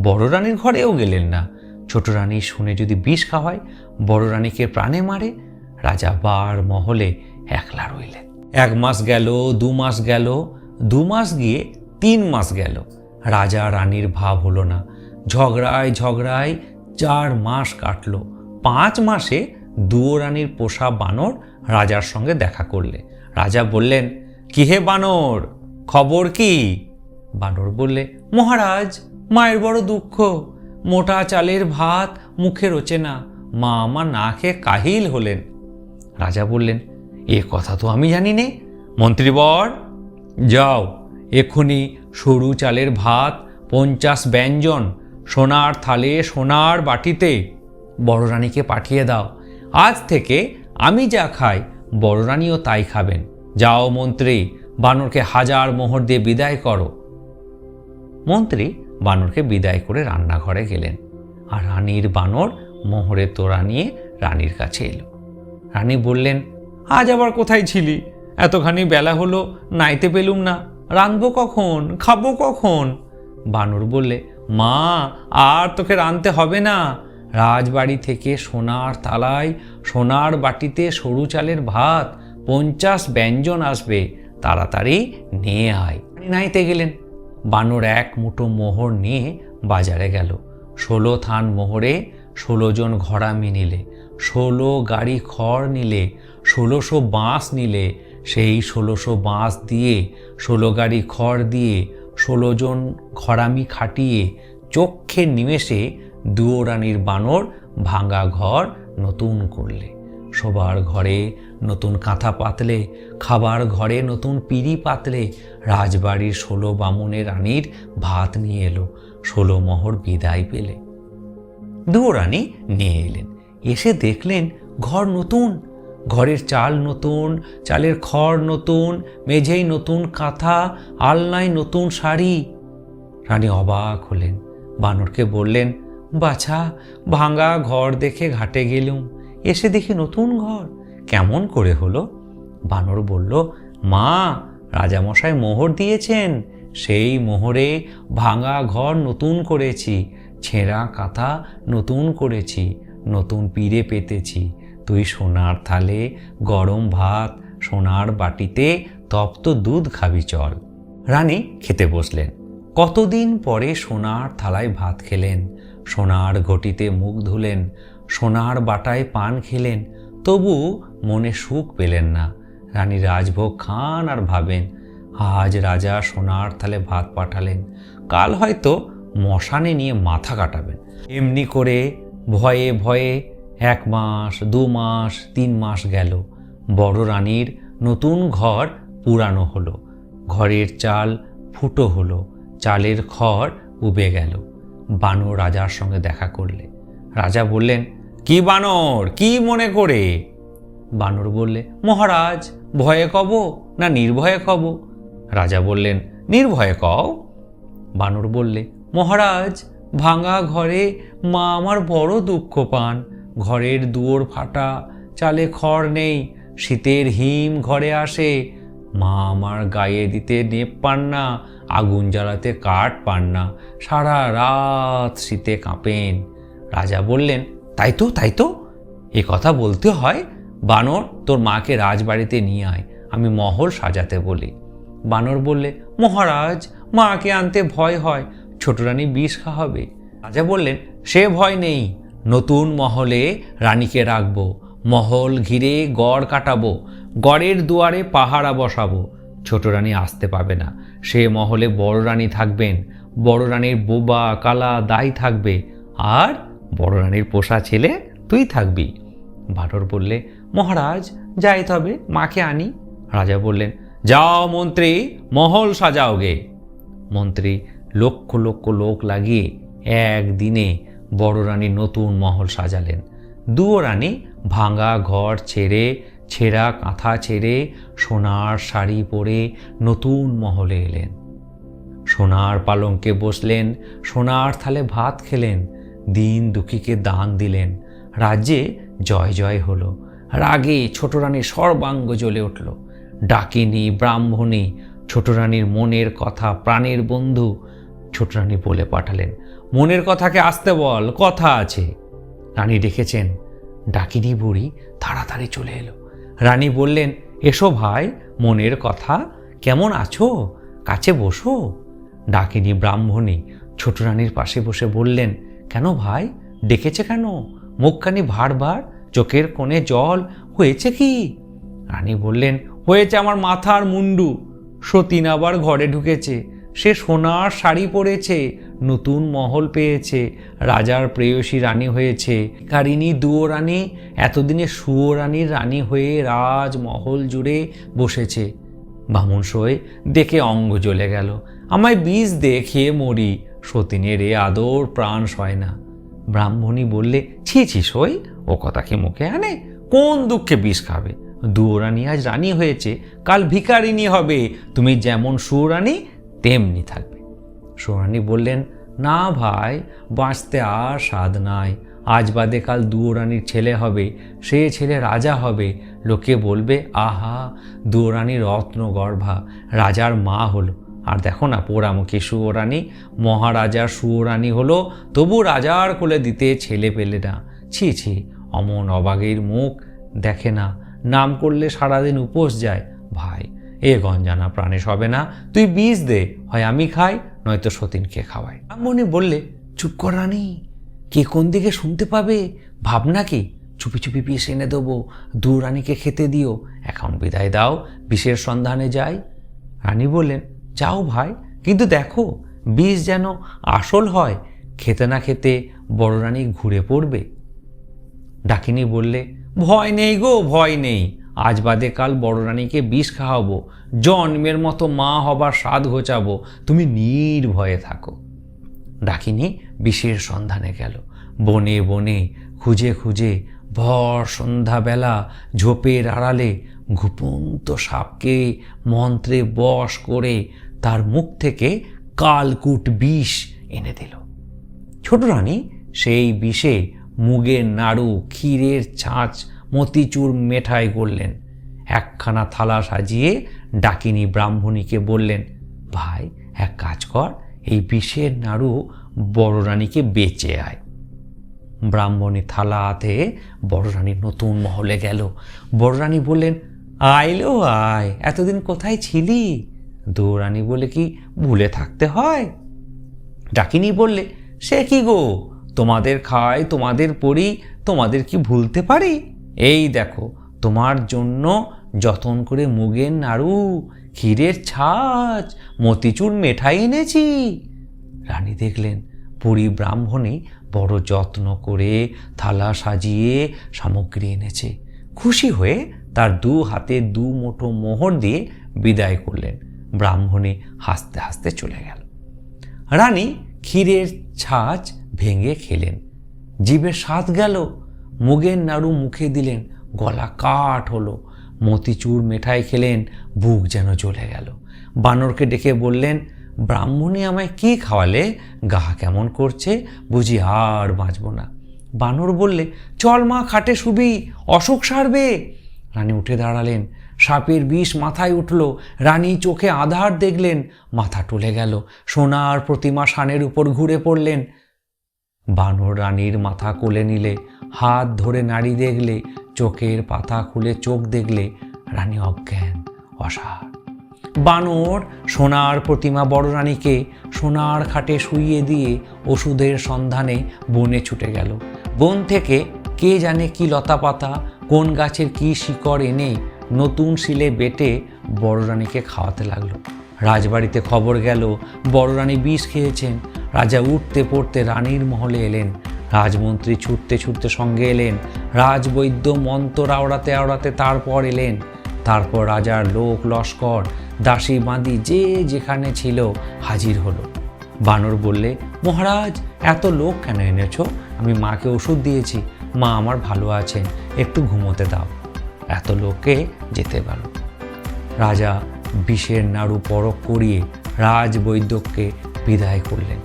বড় রানীর ঘরেও গেলেন না। ছোট রানী শুনে যদি বিষ খাওয়ায়, বড় রানীকে প্রাণে মারে। রাজা বারমহলে একলা রইলেন। 1 মাস গেল, 2 মাস গেল, 2 মাস গিয়ে 3 মাস গেল। রাজা রানীর ভাব হলো না। ঝগড়ায় ঝগড়ায় 4 মাস কাটল। 5 মাসে দুয়োরানীর পোষা বানর রাজার সঙ্গে দেখা করলে। রাজা বললেন, কি হে বানর, খবর কি? বানর বললে, মহারাজ, মায়ের বড় দুঃখ, মোটা চালের ভাত মুখে রোচে না, মা আমার না খেয়ে কাহিল হলেন। রাজা বললেন, এ কথা তো আমি জানি নে। মন্ত্রীবর, যাও এক্ষুনি সরু চালের ভাত 50 ব্যঞ্জন সোনার থালে সোনার বাটিতে বড় রানীকে পাঠিয়ে দাও। আজ থেকে আমি যা খাই বড় রানীও তাই খাবেন। যাও মন্ত্রী, বানরকে 1000 মোহর দিয়ে বিদায় করো। মন্ত্রী বানরকে বিদায় করে রান্নাঘরে গেলেন, আর রানীর বানর মোহরের তোড়া নিয়ে রানীর কাছে এলো। রানী বললেন, আজ আবার কোথায় ছিলি? এতখানি বেলা হলো, নাইতে পেলুম না। রাঁধবো কখন, খাবো কখন? বানর বললে, মা, আর তোকে রাঁধতে হবে না। রাজবাড়ি থেকে সোনার থালায় সোনার বাটিতে সরু চালের ভাত 50 ব্যঞ্জন আসবে, তাড়াতাড়ি নিয়ে আয়। নাইতে গেলেন। বানর 1 মুঠো মোহর নিয়ে বাজারে গেল। 16 থান মোহরে 16 জন ঘরামি নিলে, 16 গাড়ি খড় নিলে, 1600 বাঁশ নিলে। সেই 1600 বাঁশ দিয়ে 16 গাড়ি খড় দিয়ে 16 জন ঘরামি খাটিয়ে চক্ষের নিমেষে দুয়োরানির বানর ভাঙা ঘর নতুন করলে। শোবার ঘরে নতুন কাঁথা পাতলে, খাবার ঘরে নতুন পিঁড়ি পাতলে। রাজবাড়ির 16 বামুনের রানীর ভাত নিয়ে এলো। 16 মোহর বিদায় পেলে। দুয়োরানি নিয়ে এলেন। এসে দেখলেন ঘর নতুন, ঘরের চাল নতুন, চালের খড় নতুন, মেঝেই নতুন কাঁথা, আলনায় নতুন শাড়ি। রানী অবাক হলেন। বানরকে বললেন, বাছা, ভাঙা ঘর দেখে ঘাটে গেলুম, এসে দেখি নতুন ঘর, কেমন করে হলো? বানর বলল, মা, রাজামশাই মোহর দিয়েছেন, সেই মোহরে ভাঙা ঘর নতুন করেছি, ছেঁড়া কাঁথা নতুন করেছি, নতুন পিঁড়ে পেতেছি। তুই সোনার থালে গরম ভাত, সোনার বাটিতে তপ্ত দুধ খাবি, চল। রানী খেতে বসলেন। কতদিন পরে সোনার থালায় ভাত খেলেন, সোনার ঘটিতে মুখ ধুলেন, সোনার বাটায় পান খেলেন, তবু মনে সুখ পেলেন না। রানী রাজভোগ খান আর ভাবেন, আজ রাজা সোনার থালে ভাত পাঠালেন, কাল হয়তো মশানে নিয়ে মাথা কাটাবেন। এমনি করে ভয়ে ভয়ে 1 মাস, 2 মাস, 3 মাস গেল। বড় রানীর নতুন ঘর পুরানো হলো, ঘরের চাল ফুটো হলো, চালের খড় উবে গেল। বানর রাজার সঙ্গে দেখা করলে। রাজা বললেন, কি বানর, কি মনে করে? বানর বললে, মহারাজ, ভয়ে কব না নির্ভয়ে কব? রাজা বললেন, নির্ভয়ে কও। বানর বললে, মহারাজ, ভাঙা ঘরে মা আমার বড় দুঃখ পান। ঘরের দুয়ার ফাটা, চালে খড় নেই, শীতের হিম ঘরে আসে। মা আমার গায়ে দিতে নেপ পান না, আগুন জ্বালাতে কাঠ পান না, সারা রাত শীতে কাঁপেন। রাজা বললেন, তাই তো, তাই তো, এ কথা বলতে হয়। বানর, তোর মাকে রাজবাড়িতে নিয়ে আয়, আমি মহল সাজাতে বলি। বানর বললে, মহারাজ, মাকে আনতে ভয় হয়, ছোট রানী বিষ খাওয়াবে। রাজা বললেন, সে ভয় নেই, নতুন মহলে রানীকে রাখবো, মহল ঘিরে গড় কাটাবো, গড়ের দুয়ারে পাহারা বসাবো, ছোট রানী আসতে পাবে না। সে মহলে বড় রানী থাকবেন, বড় রানীর বোবা কালা দাই থাকবে, আর বড় রানীর পোষা ছেলে তুই থাকবি। বানর বললে, মহারাজ, যাই তবে, মাকে আনি। রাজা বললেন, যাও মন্ত্রী, মহল সাজাও গে। মন্ত্রী লক্ষ লক্ষ লোক লাগিয়ে একদিনে বড় রানী নতুন মহল সাজালেন। দুয়ো রানী ভাঙা ঘর ছেড়ে, ছেঁড়া কাঁথা ছেড়ে, সোনার শাড়ি পরে নতুন মহলে এলেন। সোনার পালঙ্কে বসলেন, সোনার থালে ভাত খেলেন, দিন দুঃখীকে দান দিলেন। রাজ্যে জয় জয় হলো। রাগে ছোট রানীর সর্বাঙ্গ জ্বলে উঠল। ডাকিনী, ব্রাহ্মণী ছোট রানীর মনের কথা, প্রাণের বন্ধু। ছোট রানী বলে পাঠালেন, মনের কথাকে আসতে বল, কথা আছে। রানী ডেকেছেন। ডাকিনী বুড়ি তাড়াতাড়ি চলে এলো। রানী বললেন, এসো ভাই, মনের কথা, কেমন আছো, কাছে বসো। ডাকিনী ব্রাহ্মণী ছোট রানীর পাশে বসে বললেন, কেন ভাই, ডেকেছে কেন? মুখখানি ভার ভার, চোখের কোণে জল, হয়েছে কি? রানী বললেন, হয়েছে আমার মাথার মুন্ডু। সতীন আবার ঘরে ঢুকেছে, সে সোনার শাড়ি পরেছে, নতুন মহল পেয়েছে, রাজার প্রেয়সী রানী হয়েছে। কারিনী দুয়োরানী এতদিনে সুয়োরানীর রানী হয়ে রাজমহল জুড়ে বসেছে। বামুন সই দেখে অঙ্গ জ্বলে গেল। আমায় বিষ দিয়ে খেয়ে মরি, সতীনের এ আদর প্রাণ সয় না। ব্রাহ্মণী বললে, ছি ছি সই, ও কথা কি মুখে আনে? কোন দুঃখে বিষ খাবে? দুয়োরানী আজ রানী হয়েছে, কাল ভিখারিনী হবে। তুমি যেমন সুরানী তেমনি থাকবে। সুরানী বললেন, না ভাই, বাঁচতে আর স্বাদ নাই। আজ বাদে কাল দুয়োরানীর ছেলে হবে, সে ছেলে রাজা হবে। লোকে বলবে, আহা, দুয়োরানী রত্নগর্ভা, রাজার মা হলো। আর দেখো না, পোড়ামুখী সুয়োরানী, মহারাজার সুয়োরানী হলো, তবু রাজার কোলে দিতে ছেলে পেলে না। ছি ছি, অমন অবাগের মুখ দেখে না, নাম করলে সারাদিন উপোস যায়। ভাই, এ গঞ্জানা প্রাণে সবে না, তুই বিষ দে, হয় আমি খাই, নয়তো সতীনকে খাওয়াই। ব্রাহ্মণী বললে, চুপ কর রানী, কে কোন দিকে শুনতে পাবে? ভাবনা কি, চুপি চুপি বিষ এনে দেবো, দুয়োরানীকে খেতে দিও। এখন বিদায় দাও, বিষের সন্ধানে যাই। রানী বললেন, যাও ভাই, কিন্তু দেখো বিষ যেন আসল হয়, খেতে না খেতে বড় রানী ঘুরে পড়বে। ডাকিনী বললে, ভয় নেই গো, ভয় নেই। আজ বাদে কাল বড় রানীকে বিষ খাওয়াবো, জন্মের মতো মা হবার স্বাদ ঘোচাবো। তুমি নির্ভয়ে থাকো। ডাকিনী বিষের সন্ধানে গেল। বনে বনে খুঁজে খুঁজে ভর সন্ধ্যাবেলা ঝোপের আড়ালে ঘুপন্ত সাপকে মন্ত্রে বশ করে তার মুখ থেকে কালকুট বিষ এনে দিল। ছোট রানী সেই বিষে মুগের নাড়ু, ক্ষীরের ছাঁচ, মতিচুর মেঠাই করলেন। একখানা থালা সাজিয়ে ডাকিনী ব্রাহ্মণীকে বললেন, ভাই, এক কাজ কর, এই বিষের নাড়ু বড় রানীকে বেচে আয়। ব্রাহ্মণী থালা হাতে বড় রানীর নতুন মহলে গেল। বড় রানী বললেন, আইলো আয়, এতদিন কোথায় ছিলি? দুয়োরানী বলে, কি ভুলে থাকতে হয়? ডাকিনী বললে, সে কি গো, তোমাদের খাই, তোমাদের পড়ি, তোমাদের কি ভুলতে পারি? এই দেখো, তোমার জন্য যতন করে মুগের নাড়ু, ক্ষীরের ছাঁচ, মতিচুর মেঠাই এনেছি। রানী দেখলেন পুরী ব্রাহ্মণী বড় যত্ন করে থালা সাজিয়ে সামগ্রী এনেছে। খুশি হয়ে তার দু হাতে দু মুঠো মোহর দিয়ে বিদায় করলেন। ব্রাহ্মণী হাসতে হাসতে চলে গেল। রানী ক্ষীরের ছাঁচ ভেঙে খেলেন, জিভে স্বাদ গেল। মুগের নাড়ু মুখে দিলেন, গলা কাঠ হলো। মতিচুর মেঠাই খেলেন, বুক যেন জ্বলে গেল। বানরকে ডেকে বললেন, ব্রাহ্মণী আমায় কি খাওয়ালে? গা কেমন করছে, বুঝি আর বাঁচব না। বানর বললে, চল মা, খাটে শুবি, অসুখ সারবে। রানী উঠে দাঁড়ালেন। সাপের বিষ মাথায় উঠল। রানী চোখে আঁধার দেখলেন, মাথা টলে গেল। সোনার প্রতিমা শানের উপর ঘুরে পড়লেন। বানর রানীর মাথা কোলে নিলে, হাত ধরে নাড়ি দেখলে, চোখের পাতা খুলে চোখ দেখলে, রানী অজ্ঞান, অসাড়। বানর সোনার প্রতিমা বড় রানীকে সোনার খাটে শুইয়ে দিয়ে ওষুধের সন্ধানে বনে ছুটে গেল। বন থেকে কে জানে কি লতা পাতা, কোন গাছের কি শিকড় এনে নতুন শিলে বেটে বড় রানীকে খাওয়াতে লাগলো। রাজবাড়িতে খবর গেল বড় রানী বিষ খেয়েছেন। রাজা উঠতে পড়তে রানীর মহলে এলেন। রাজমন্ত্রী ছুটতে ছুটতে সঙ্গে এলেন। রাজবৈদ্য মন্ত্র আওড়াতে আওড়াতে তারপর এলেন। তারপর রাজার লোক লস্কর, দাসী বাঁধি যে যেখানে ছিল হাজির হলো। বানর বললে, মহারাজ, এত লোক কেন এনেছ? আমি মাকে ওষুধ দিয়েছি, মা আমার ভালো আছেন, একটু ঘুমোতে দাও। এত লোককে যেতে পারো। রাজা বিষের নাড়ু পরখ করিয়ে রাজবৈদ্যকে বিদায় করলেন।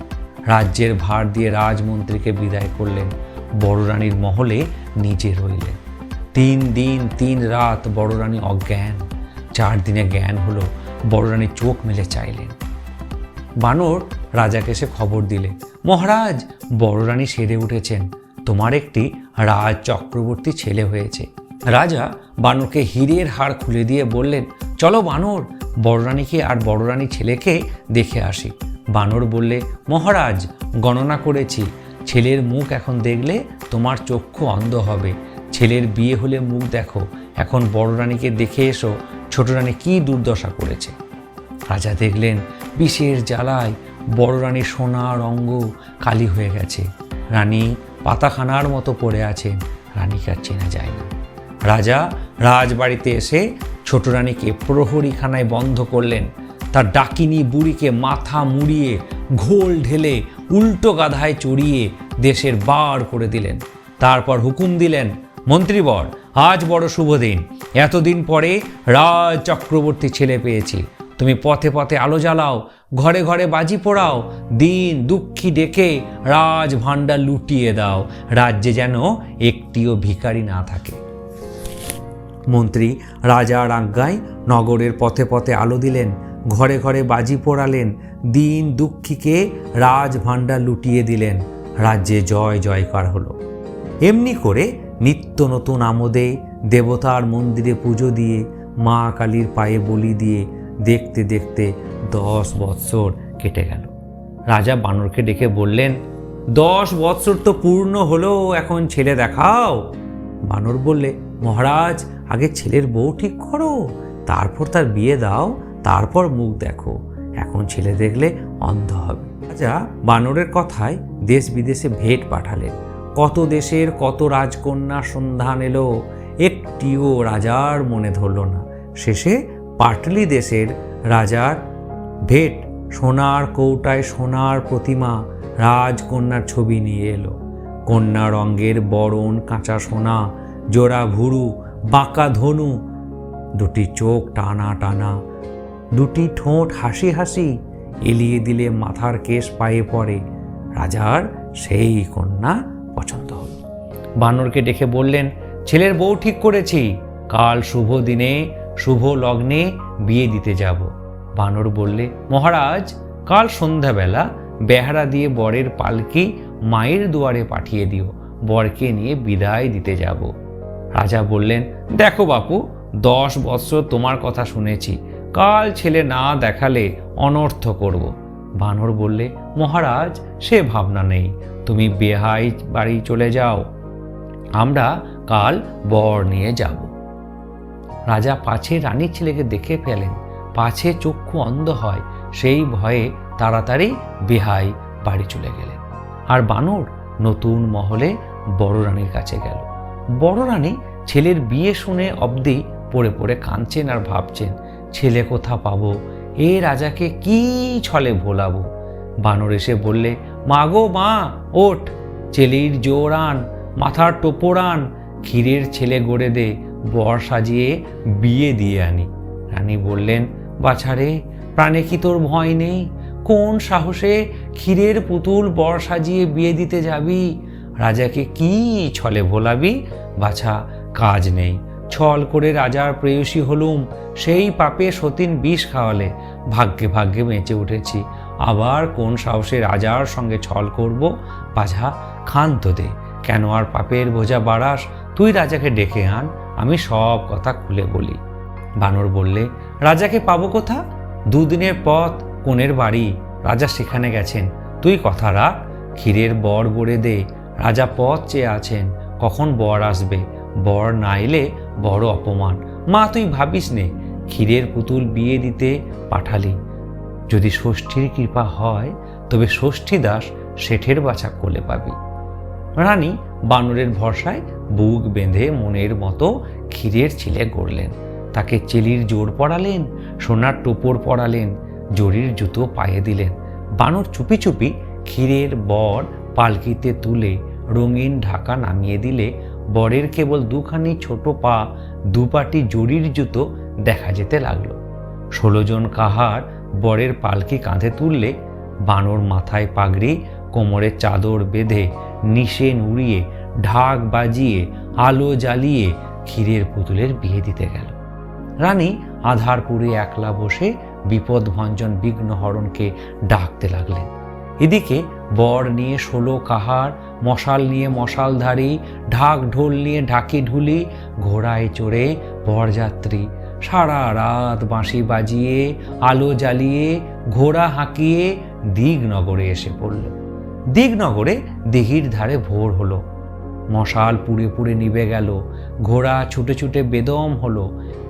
রাজ্যের ভার দিয়ে রাজমন্ত্রীকে বিদায় করলেন। বড় রানীর মহলে নিজে রইলেন। 3 দিন 3 রাত বড় রানী অজ্ঞান। 4 দিনে জ্ঞান হলো। বড় রানী চোখ মেলে চাইলেন। বানর রাজাকে সে খবর দিলে, মহারাজ, বড় রানী সেরে উঠেছেন, তোমার একটি রাজ চক্রবর্তী ছেলে হয়েছে। রাজা বানরকে হীরের হাড় খুলে দিয়ে বললেন, চলো বানর, বড় রানীকে আর বড় রানী ছেলেকে দেখে আসি। বানর বললে, মহারাজ, গণনা করেছি, ছেলের মুখ এখন দেখলে তোমার চক্ষু অন্ধ হবে। ছেলের বিয়ে হলে মুখ দেখো। এখন বড় রানীকে দেখে এসো, ছোট রানী কি দুর্দশা করেছে। রাজা দেখলেন বিষের জ্বালায় বড় রানীর সোনার অঙ্গ কালি হয়ে গেছে। রানী পাতাখানার মতো পড়ে আছেন, রানীকে আর চেনা যায় না। রাজা রাজবাড়িতে এসে ছোট রানীকে প্রহরীখানায় বন্ধ করলেন। তার ডাকিনী বুড়িকে মাথা মুড়িয়ে ঘোল ঢেলে উল্টো গাধায় চড়িয়ে দেশের বার করে দিলেন। তারপর হুকুম দিলেন, মন্ত্রীবর, আজ বড় শুভ দিন। এতদিন পরে রাজ চক্রবর্তী ছেলে পেয়েছি। তুমি পথে পথে আলো জ্বালাও, ঘরে ঘরে বাজি পোড়াও, দিন দুঃখী ডেকে রাজ ভাণ্ডার লুটিয়ে দাও, রাজ্যে যেন একটিও ভিখারি না থাকে। মন্ত্রী রাজার আজ্ঞায় নগরের পথে পথে আলো দিলেন, ঘরে ঘরে বাজি পোড়ালেন, দিন দুঃখীকে রাজ ভাণ্ডার লুটিয়ে দিলেন। রাজ্যে জয় জয়কার হলো। এমনি করে নিত্য নতুন আমোদে দেবতার মন্দিরে পুজো দিয়ে মা কালীর পায়ে বলি দিয়ে দেখতে দেখতে 10 বৎসর কেটে গেল। রাজা বানরকে ডেকে বললেন, 10 বৎসর তো পূর্ণ হলো, এখন ছেলে দেখাও। বানর বললে, মহারাজ, আগে ছেলের বউ ঠিক করো, তারপর তার বিয়ে দাও, তারপর মুখ দেখো। এখন ছেলে দেখলে অন্ধ হবে। রাজা বানরের কথায় দেশ বিদেশে ভেট পাঠালেন। কত দেশের কত রাজকন্যা সন্ধান এলো, একটিও রাজার মনে ধরল না। শেষে পাটলি দেশের রাজার ভেট সোনার কৌটায় সোনার প্রতিমা রাজকন্যার ছবি নিয়ে এলো। কন্যা রঙের বরণ কাঁচা সোনা, জোড়া ভুরু, বাঁকা ধনু, দুটি চোখ টানা টানা, দুটি ঠোঁট হাসি হাসি, এলিয়ে দিলে মাথার কেশ পায়ে পড়ে। রাজার সেই কন্যা পছন্দ হল। বানরকে ডেকে বললেন, ছেলের বউ ঠিক করেছি, কাল শুভ দিনে শুভ লগ্নে বিয়ে দিতে যাব। বানর বললে, মহারাজ, কাল সন্ধ্যাবেলা বেহারা দিয়ে বরের পালকি মায়ের দুয়ারে পাঠিয়ে দিও, বরকে নিয়ে বিদায় দিতে যাব। রাজা বললেন, দেখো বাপু, 10 বৎসর তোমার কথা শুনেছি, কাল ছেলে না দেখালে অনর্থ করব। বানর বললে, মহারাজ, সে ভাবনা নেই, তুমি বেহাই বাড়ি চলে যাও, আমরা কাল বর নিয়ে যাব। রাজা পাছে রানীর ছেলেকে দেখে ফেলেন, পাছে চক্ষু অন্ধ হয়, সেই ভয়ে তাড়াতাড়ি বেহাই বাড়ি চলে গেলেন। আর বানর নতুন মহলে বড় রানীর কাছে গেল। বড় রানী ছেলের বিয়ে শুনে অবধি পড়ে পড়ে কাঁদছেন আর ভাবছেন, ছেলে কোথা পাবো, এ রাজাকে কি ছলে ভোলাবো। বানর এসে বললে, মা গো মা, ওঠ, ছেলের জোর আন, মাথার টোপর আন, ক্ষীরের ছেলে গড়ে দে, বর সাজিয়ে বিয়ে দিয়ে আনি। রানী বললেন, বাছারে, প্রাণে কি তোর ভয় নেই? কোন সাহসে ক্ষীরের পুতুল বর সাজিয়ে বিয়ে দিতে যাবি? রাজাকে কি ছলে ভোলাবি? বাছা, কাজ নেই, ছল করে রাজার প্রেয়সী হলুম, সেই পাপে সতীন বিষ খাওয়ালে, ভাগ্যে ভাগ্যে বেঁচে উঠেছি, আবার কোন সাহসে রাজার সঙ্গে ছল করব? বাছা, ক্ষান্ত দে, কেন আর পাপের বোঝা বাড়াস? তুই রাজাকে ডেকে আন, আমি সব কথা খুলে বলি। বানর বললে, রাজাকে পাবো কোথা? 2 দিনের পথ কোণের বাড়ি, রাজা সেখানে গেছেন, তুই কথা রাখ, ক্ষীরের বর গড়ে দে, রাজা পথ চেয়ে আছেন, কখন বর আসবে, বর না এলে বড় অপমান। মা, তুই ভাবিস নে, ক্ষীরের পুতুল বিয়ে দিতে পাঠালি, যদি ষষ্ঠীর কৃপা হয় তবে ষষ্ঠী দাস শেঠের বাছা কোলে পাবি। রানী বানরের ভরসায় বুক বেঁধে মনের মতো ক্ষীরের ছেলে গড়লেন। তাকে চেলির জোর পরালেন, সোনার টোপর পরালেন, জরির জুতো পায়ে দিলেন। বানর চুপি চুপি ক্ষীরের বর পালকিতে তুলে রঙিন ঢাকা নামিয়ে দিলে বরের কেবল 2খানি ছোট পা, 2 পাটি জরির জুতো দেখা যেতে লাগলো। 16 জন কাহার বরের পালকি কাঁধে তুললে বানর মাথায় পাগড়ি, কোমরে চাদর বেঁধে, নিশেন উড়িয়ে, ঢাক বাজিয়ে, আলো জ্বালিয়ে ক্ষীরের পুতুলের বিয়ে দিতে গেল। রানী আধারপুরে একলা বসে বিপদভঞ্জন বিঘ্নহরণকে ডাকতে লাগলেন। এদিকে বর নিয়ে 16 কাহার, মশাল নিয়ে মশালধারী, ঢাক ঢোল নিয়ে ঢাকি ঢুলি, ঘোড়ায় চড়ে বরযাত্রী সারা রাত বাঁশি বাজিয়ে, আলো জ্বালিয়ে, ঘোড়া হাঁকিয়ে দিগনগরে এসে পড়ল। দিগনগরে দিঘির ধারে ভোর হলো, মশাল পুড়ে পুড়ে নিভে গেল, ঘোড়া ছুটে ছুটে বেদম হলো,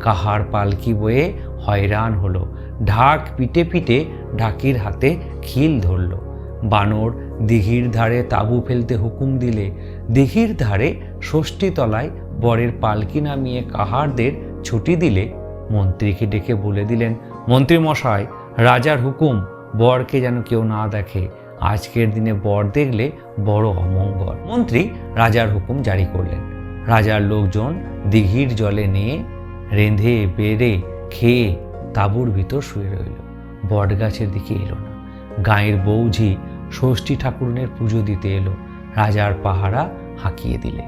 কাহার পালকি বয়ে হয়রান হলো। ঢাক পিটে পিটে ঢাকির হাতে খিল ধরল। বানর দিঘির ধারে তাঁবু ফেলতে হুকুম দিলে দিঘির ধারে ষষ্ঠীতলায় বরের পালকি নামিয়ে কাহারদের ছুটি দিলে মন্ত্রীকে ডেকে বলে দিলেন, মন্ত্রী মশাই, রাজার হুকুম, বরকে যেন কেউ না দেখে। আজকের দিনে বর দেখলে বড় অমঙ্গল। মন্ত্রী রাজার হুকুম জারি করলেন। রাজার লোকজন দিঘির জলে নিয়ে রেঁধে বেড়ে খেয়ে তাঁবুর ভিতর শুয়ে রইল। বটগাছের দিকে এলো না। গাঁয়ের বৌঝি ষষ্ঠী ঠাকুরনের পুজো দিতে এলো। রাজার পাহারা হাঁকিয়ে দিলে।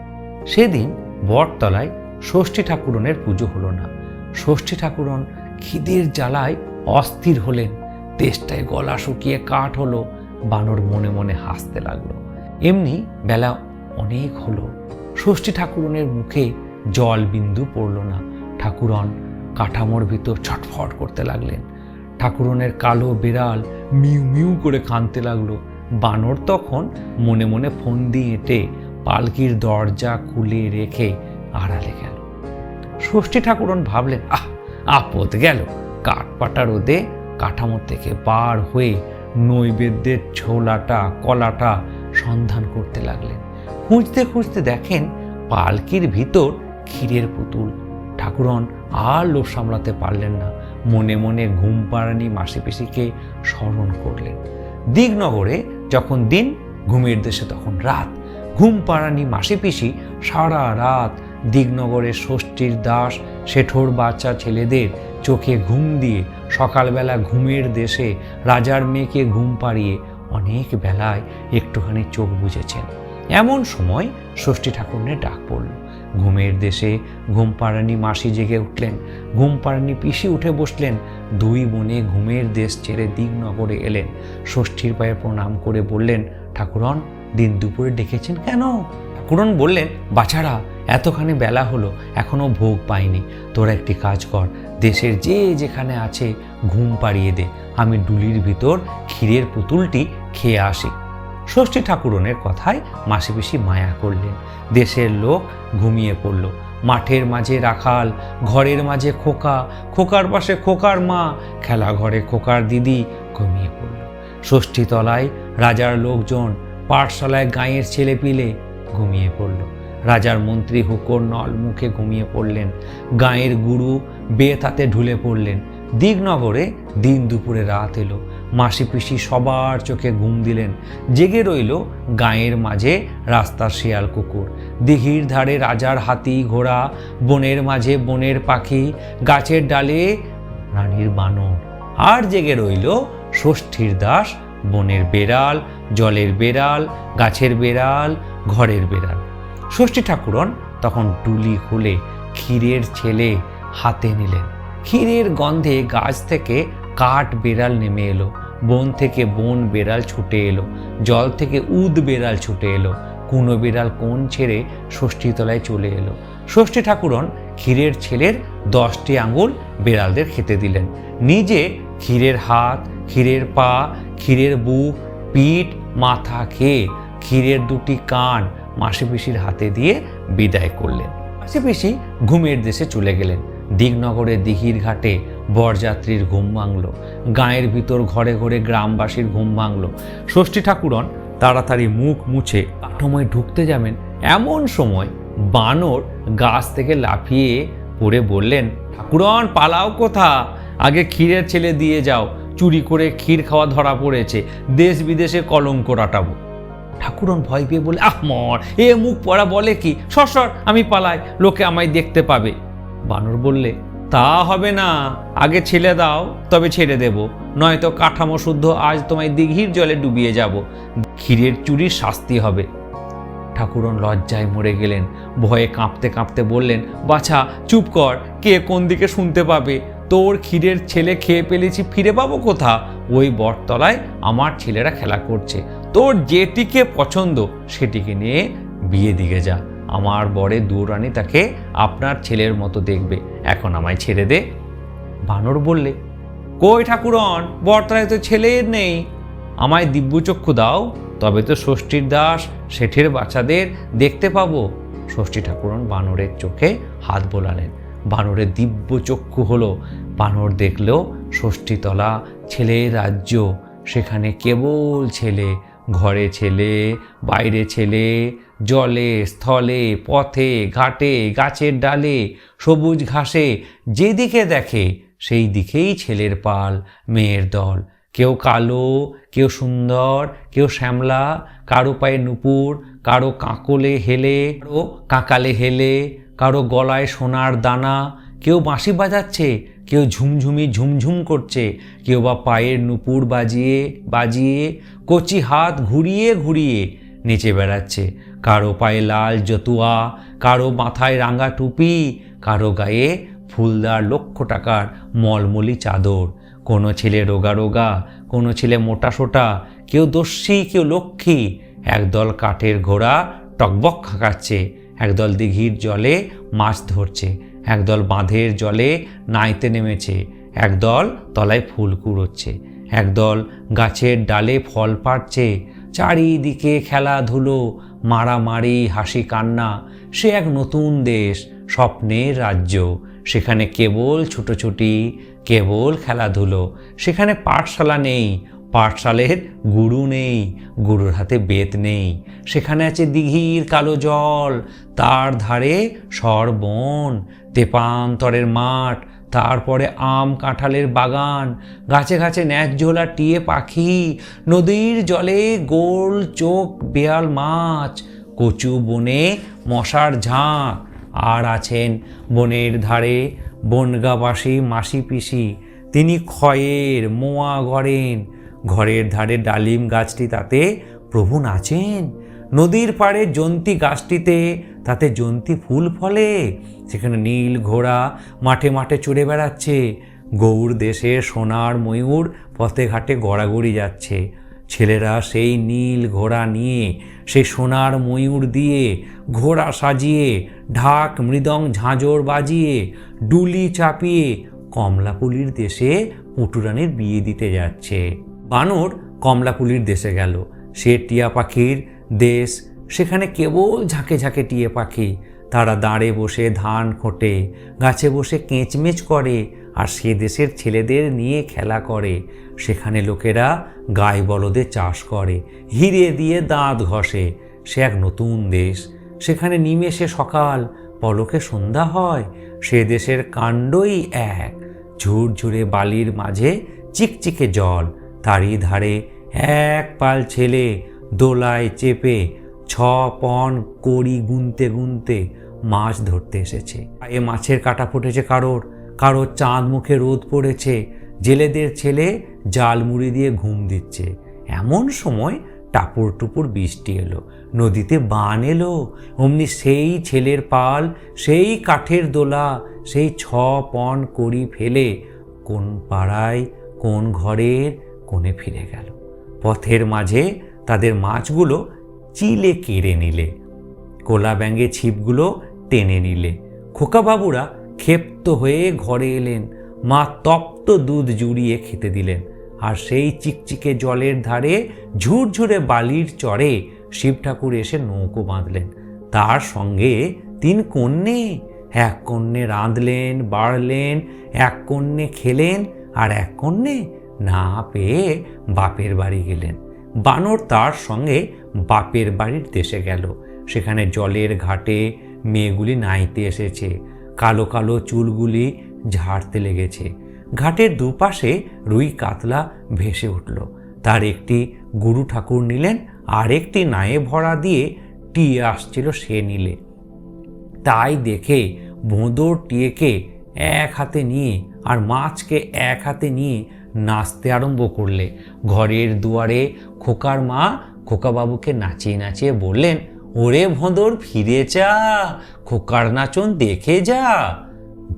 সেদিন বটতলায় ষষ্ঠী ঠাকুরনের পুজো হলো না। ষষ্ঠী ঠাকুরন খিদের জ্বালায় অস্থির হলেন। তেষ্টায় গলা শুকিয়ে কাঠ হলো। বানর মনে মনে হাসতে লাগলো। এমনি বেলা অনেক হলো। ষষ্ঠী ঠাকুরনের মুখে জল বিন্দু পড়ল না। ঠাকুরন কাঠামোর ভিতর ছটফট করতে লাগলেন। ঠাকুরনের কালো বিড়াল মিউ মিউ করে কাঁদতে লাগলো। বানর তখন মনে মনে ফন্দি এঁটে পালকির দরজা খুলে রেখে আড়ালে গেল। ষষ্ঠী ঠাকুরন ভাবলেন, আপদ গেল। কাঠপাটা রোদে কাঠামো থেকে বার হয়ে নৈবেদ্যের ছোলাটা কলাটা সন্ধান করতে লাগলেন। খুঁজতে খুঁজতে দেখেন পালকির ভিতর ক্ষীরের পুতুল। ঠাকুরন আর লোভ সামলাতে পারলেন না। মনে মনে ঘুমপাড়ানি মাসিপিসিকে স্মরণ করলেন। দিগনগরে যখন দিন, ঘুমের দেশে তখন রাত। ঘুমপাড়ানি মাসিপিসি সারা রাত দিগনগরের ষষ্ঠীর দাস শেঠোর বাচ্চা ছেলেদের চোখে ঘুম দিয়ে সকালবেলা ঘুমের দেশে রাজার মেয়েকে ঘুম পাড়িয়ে অনেক বেলায় একটুখানি চোখ বুজেছেন। এমন সময় ষষ্ঠী ঠাকুরনের ডাক পড়ল। ঘুমের দেশে ঘুমপাড়ানি মাসি জেগে উঠলেন। ঘুমপাড়ানি পিসি উঠে বসলেন। দুই বোনে ঘুমের দেশ ছেড়ে দিগনগরে এলেন। ষষ্ঠীর পায়ে প্রণাম করে বললেন, ঠাকুরন, দিন দুপুরে ডেকেছেন কেন? ঠাকুরন বললেন, বাছারা, এতখানি বেলা হলো, এখনো ভোগ পাইনি। তোরা একটি কাজ কর, দেশের যে যেখানে আছে ঘুম পাড়িয়ে দে। আমি ডুলির ভিতর ক্ষীরের পুতুলটি খেয়ে আসি। ষষ্ঠী ঠাকুরনের কথায় মাসিপিসি মায়া করলেন। দেশের লোক ঘুমিয়ে পড়ল। মাঠের মাঝে রাখাল, ঘরের মাঝে খোকা, খোকার পাশে খোকার মা, খেলা ঘরে খোকার দিদি ঘুমিয়ে পড়ল। ষষ্ঠী তলায় রাজার লোকজন, পাঠশালায় গাঁয়ের ছেলেপিলে ঘুমিয়ে পড়ল। রাজার মন্ত্রী হুকর নল মুখে ঘুমিয়ে পড়লেন। গাঁয়ের গুরু বেতাতে ঢুলে পড়লেন। দিগনগরে দিন দুপুরে রাত এলো। মাসিপিসি সবার চোখে ঘুম দিলেন। জেগে রইল গাঁয়ের মাঝে রাস্তার শিয়াল কুকুর, দিঘির ধারে রাজার হাতি ঘোড়া, বনের মাঝে বনের পাখি, গাছের ডালে রানীর বানর। আর জেগে রইল ষষ্ঠীর দাস, বনের বেড়াল, জলের বেড়াল, গাছের বেড়াল, ঘরের বেড়াল। ষষ্ঠী ঠাকুরন তখন ডুলি খুলে ক্ষীরের ছেলে হাতে নিলেন। ক্ষীরের গন্ধে গাছ থেকে কাঠ বেড়াল নেমে এলো। বন থেকে বন বেড়াল ছুটে এলো। জল থেকে উদ বেড়াল ছুটে এলো। কুনো বেড়াল কোণ ছেড়ে ষষ্ঠীতলায় চলে এলো। ষষ্ঠী ঠাকুরন ক্ষীরের ছেলের 10টি আঙুল বেড়ালদের খেতে দিলেন। নিজে ক্ষীরের হাত, ক্ষীরের পা, ক্ষীরের বুক, পিঠ, মাথা খেয়ে ক্ষীরের 2টি কান মাসিপিসির হাতে দিয়ে বিদায় করলেন। মাসিপিসি ঘুমের দেশে চলে গেলেন। দিগনগরের দিঘির ঘাটে বরযাত্রীর ঘুম ভাঙল। গাঁয়ের ভিতর ঘরে ঘরে গ্রামবাসীর ঘুম ভাঙল। ষষ্ঠী ঠাকুরন তাড়াতাড়ি মুখ মুছে কাঠামোয় ঢুকতে যাবেন, এমন সময় বানর গাছ থেকে লাফিয়ে পড়ে বললেন, ঠাকুরন, পালাও কোথা? আগে ক্ষীরের ছেলে দিয়ে যাও। চুরি করে ক্ষীর খাওয়া ধরা পড়েছে, দেশ বিদেশে কলঙ্ক রাটাবো। ঠাকুরন ভয় পেয়ে বলে, মর, এ মুখ পড়া বলে কি? সর, আমি পালাই, লোকে আমায় দেখতে পাবে। বানর বললে, তা হবে না, আগে ছেলে দাও, তবে ছেড়ে দেব, নয়তো কাঠামো শুদ্ধ আজ তোমায় দিঘির জলে ডুবিয়ে যাব। ক্ষীরের চুরির শাস্তি হবে। ঠাকুরন লজ্জায় মরে গেলেন। ভয়ে কাঁপতে কাঁপতে বললেন, বাছা, চুপ কর, কে কোন দিকে শুনতে পাবে? তোর ক্ষীরের ছেলে খেয়ে ফেলেছি, ফিরে পাবো কোথা? ওই বটতলায় আমার ছেলেরা খেলা করছে। তোর যেটিকে পছন্দ সেটিকে নিয়ে বিয়ে দিকে যা। আমার বরে দুরানি তাকে আপনার ছেলের মতো দেখবে। এখন আমায় ছেড়ে দে। বানর বললে, কই ঠাকুরন, বটতলায় তো ছেলের নেই। আমায় দিব্যচক্ষু দাও, তবে তো ষষ্ঠীর দাস শেঠের বাচ্চাদের দেখতে পাবো। ষষ্ঠী ঠাকুরন বানরের চোখে হাত বোলালেন। বানরের দিব্যচক্ষু হলো। বানর দেখল ষষ্ঠীতলা ছেলের রাজ্য, সেখানে কেবল ছেলে, ঘরে ছেলে, বাইরে ছেলে, জলে স্থলে পথে ঘাটে গাছের ডালে সবুজ ঘাসে যেদিকে দেখে সেই দিকেই ছেলের পাল, মেয়ের দল। কেউ কালো, কেউ সুন্দর, কেউ শ্যামলা, কারো পায়ে নুপুর, কারো কাঁকলে হেলে, কারো কাঁকালে হেলে, কারো গলায় সোনার দানা, কেউ বাঁশি বাজাচ্ছে, কেউ ঝুমঝুমি ঝুমঝুম করছে, কেউ বা পায়ের নুপুর বাজিয়ে বাজিয়ে কচি হাত ঘুরিয়ে ঘুরিয়ে নেচে বেড়াচ্ছে। কারো পায়ে লাল জতুয়া, কারো মাথায় রাঙা টুপি, কারো গায়ে ফুলদার লক্ষ টাকার মলমলি চাদর। কোনো ছেলে রোগা রোগা, কোনো ছেলে মোটা সোটা, কেউ দস্যি, কেউ লক্ষ্মী। একদল কাঠের ঘোড়া টকবক খাকাচ্ছে, একদল দিঘির জলে মাছ ধরছে, একদল বাঁধের জলে নাইতে নেমেছে, একদল তলায় ফুল কুড়োচ্ছে, একদল গাছের ডালে ফল পাড়ছে। চারিদিকে খেলাধুলো, মারামারি, হাসি কান্না। সে এক নতুন দেশ, স্বপ্নের রাজ্য। সেখানে কেবল ছুটোছুটি, কেবল খেলাধুলো। সেখানে পাঠশালা নেই, পাঠশালের গুরু নেই, গুরুর হাতে বেত নেই। সেখানে আছে দিঘির কালো জল, তার ধারে সর বন, তেপান্তরের মাঠ, তারপরে আম কাঁঠালের বাগান, গাছে গাছে ন্যায্যলা টিয়ে পাখি, নদীর জলে গোল চোখ বেয়াল মাছ, কচু বনে মশার ঝাঁক। আর আছেন বনের ধারে বনগাবাসী মাসি পিসি, তিনি ক্ষয়ের মোয়া গড়েন। ঘরের ধারে ডালিম গাছটি, তাতে প্রভু নাচেন। নদীর পাড়ে জন্তি গাছটিতে, তাতে জন্তি ফুল ফলে। সেখানে নীল ঘোড়া মাঠে মাঠে চড়ে বেড়াচ্ছে। গৌড় দেশের সোনার ময়ূর পথে ঘাটে গড়াগড়ি যাচ্ছে। ছেলেরা সেই নীল ঘোড়া নিয়ে, সেই সোনার ময়ূর দিয়ে ঘোড়া সাজিয়ে, ঢাক মৃদং ঝাঁঝর বাজিয়ে, ডুলি চাপিয়ে কমলাপুলির দেশে পুটুরানির বিয়ে দিতে যাচ্ছে। বানর কমলাপুলির দেশে গেল। সে টিয়া পাখির দেশ, সেখানে কেবল ঝাঁকে ঝাঁকে টিয়ে পাখি। তারা দাঁড়ে বসে ধান খোঁটে, গাছে বসে কেঁচমেচ করে, আর সে দেশের ছেলেদের নিয়ে খেলা করে। সেখানে লোকেরা গাই বলদে চাষ করে, হিরে দিয়ে দাঁত ঘষে। সে এক নতুন দেশ, সেখানে নিমেষে সকাল, পলকে সন্ধ্যা হয়। সে দেশের কাণ্ডই এক, ঝুরঝুরে বালির মাঝে চিকচিকে জল, তারই ধারে এক পাল ছেলে দোলায় চেপে 6 পণ কড়ি গুনতে গুনতে মাছ ধরতে এসেছে। এ মাছের কাটা ফুটেছে কারোর, কারোর চাঁদ মুখে রোদ পড়েছে। জেলেদের ছেলে জাল মুড়ি দিয়ে ঘুম দিচ্ছে। এমন সময় টাপুর টুপুর বৃষ্টি এলো, নদীতে বান এলো। অমনি সেই ছেলের পাল, সেই কাঠের দোলা, সেই 6 পণ কড়ি ফেলে কোন পাড়ায় কোন ঘরের কোণে ফিরে গেল। পথের মাঝে তাদের মাছগুলো চিলে কেড়ে নিলে, কোলা ব্যাঙে ছিপগুলো টেনে নিলে। খোকাবাবুরা ক্ষেপ্ত হয়ে ঘরে এলেন, মা তপ্ত দুধ জুড়িয়ে খেতে দিলেন। আর সেই চিকচিকে জলের ধারে ঝুরঝুরে বালির চরে শিব ঠাকুর এসে নৌকো বাঁধলেন। তার সঙ্গে 3 কন্যে। এক কন্যে রাঁধলেন বাড়লেন, এক কন্যে খেলেন, আর এক কন্যে না পেয়ে বাপের বাড়ি গেলেন। বানর তার সঙ্গে বাপের বাড়ির দেশে গেল। সেখানে জলের ঘাটে মেয়েগুলি নাইতে এসেছে, কালো কালো চুলগুলি ঝাড়তে লেগেছে। ঘাটের দুপাশে রুই কাতলা ভেসে উঠল। তার একটি গুরু ঠাকুর নিলেন, আর একটি নায়ে ভরা দিয়ে টিয়ে আসছিল সে নিলে। তাই দেখে ভোঁদর টিয়েকে এক হাতে নিয়ে আর মাছকে এক হাতে নিয়ে নাচতে আরম্ভ করলে। ঘরের দুয়ারে খোকার মা খোকাবাবুকে নাচিয়ে নাচিয়ে বললেন, ওরে ভোঁদর ফিরে যা, খোকার নাচন দেখে যা।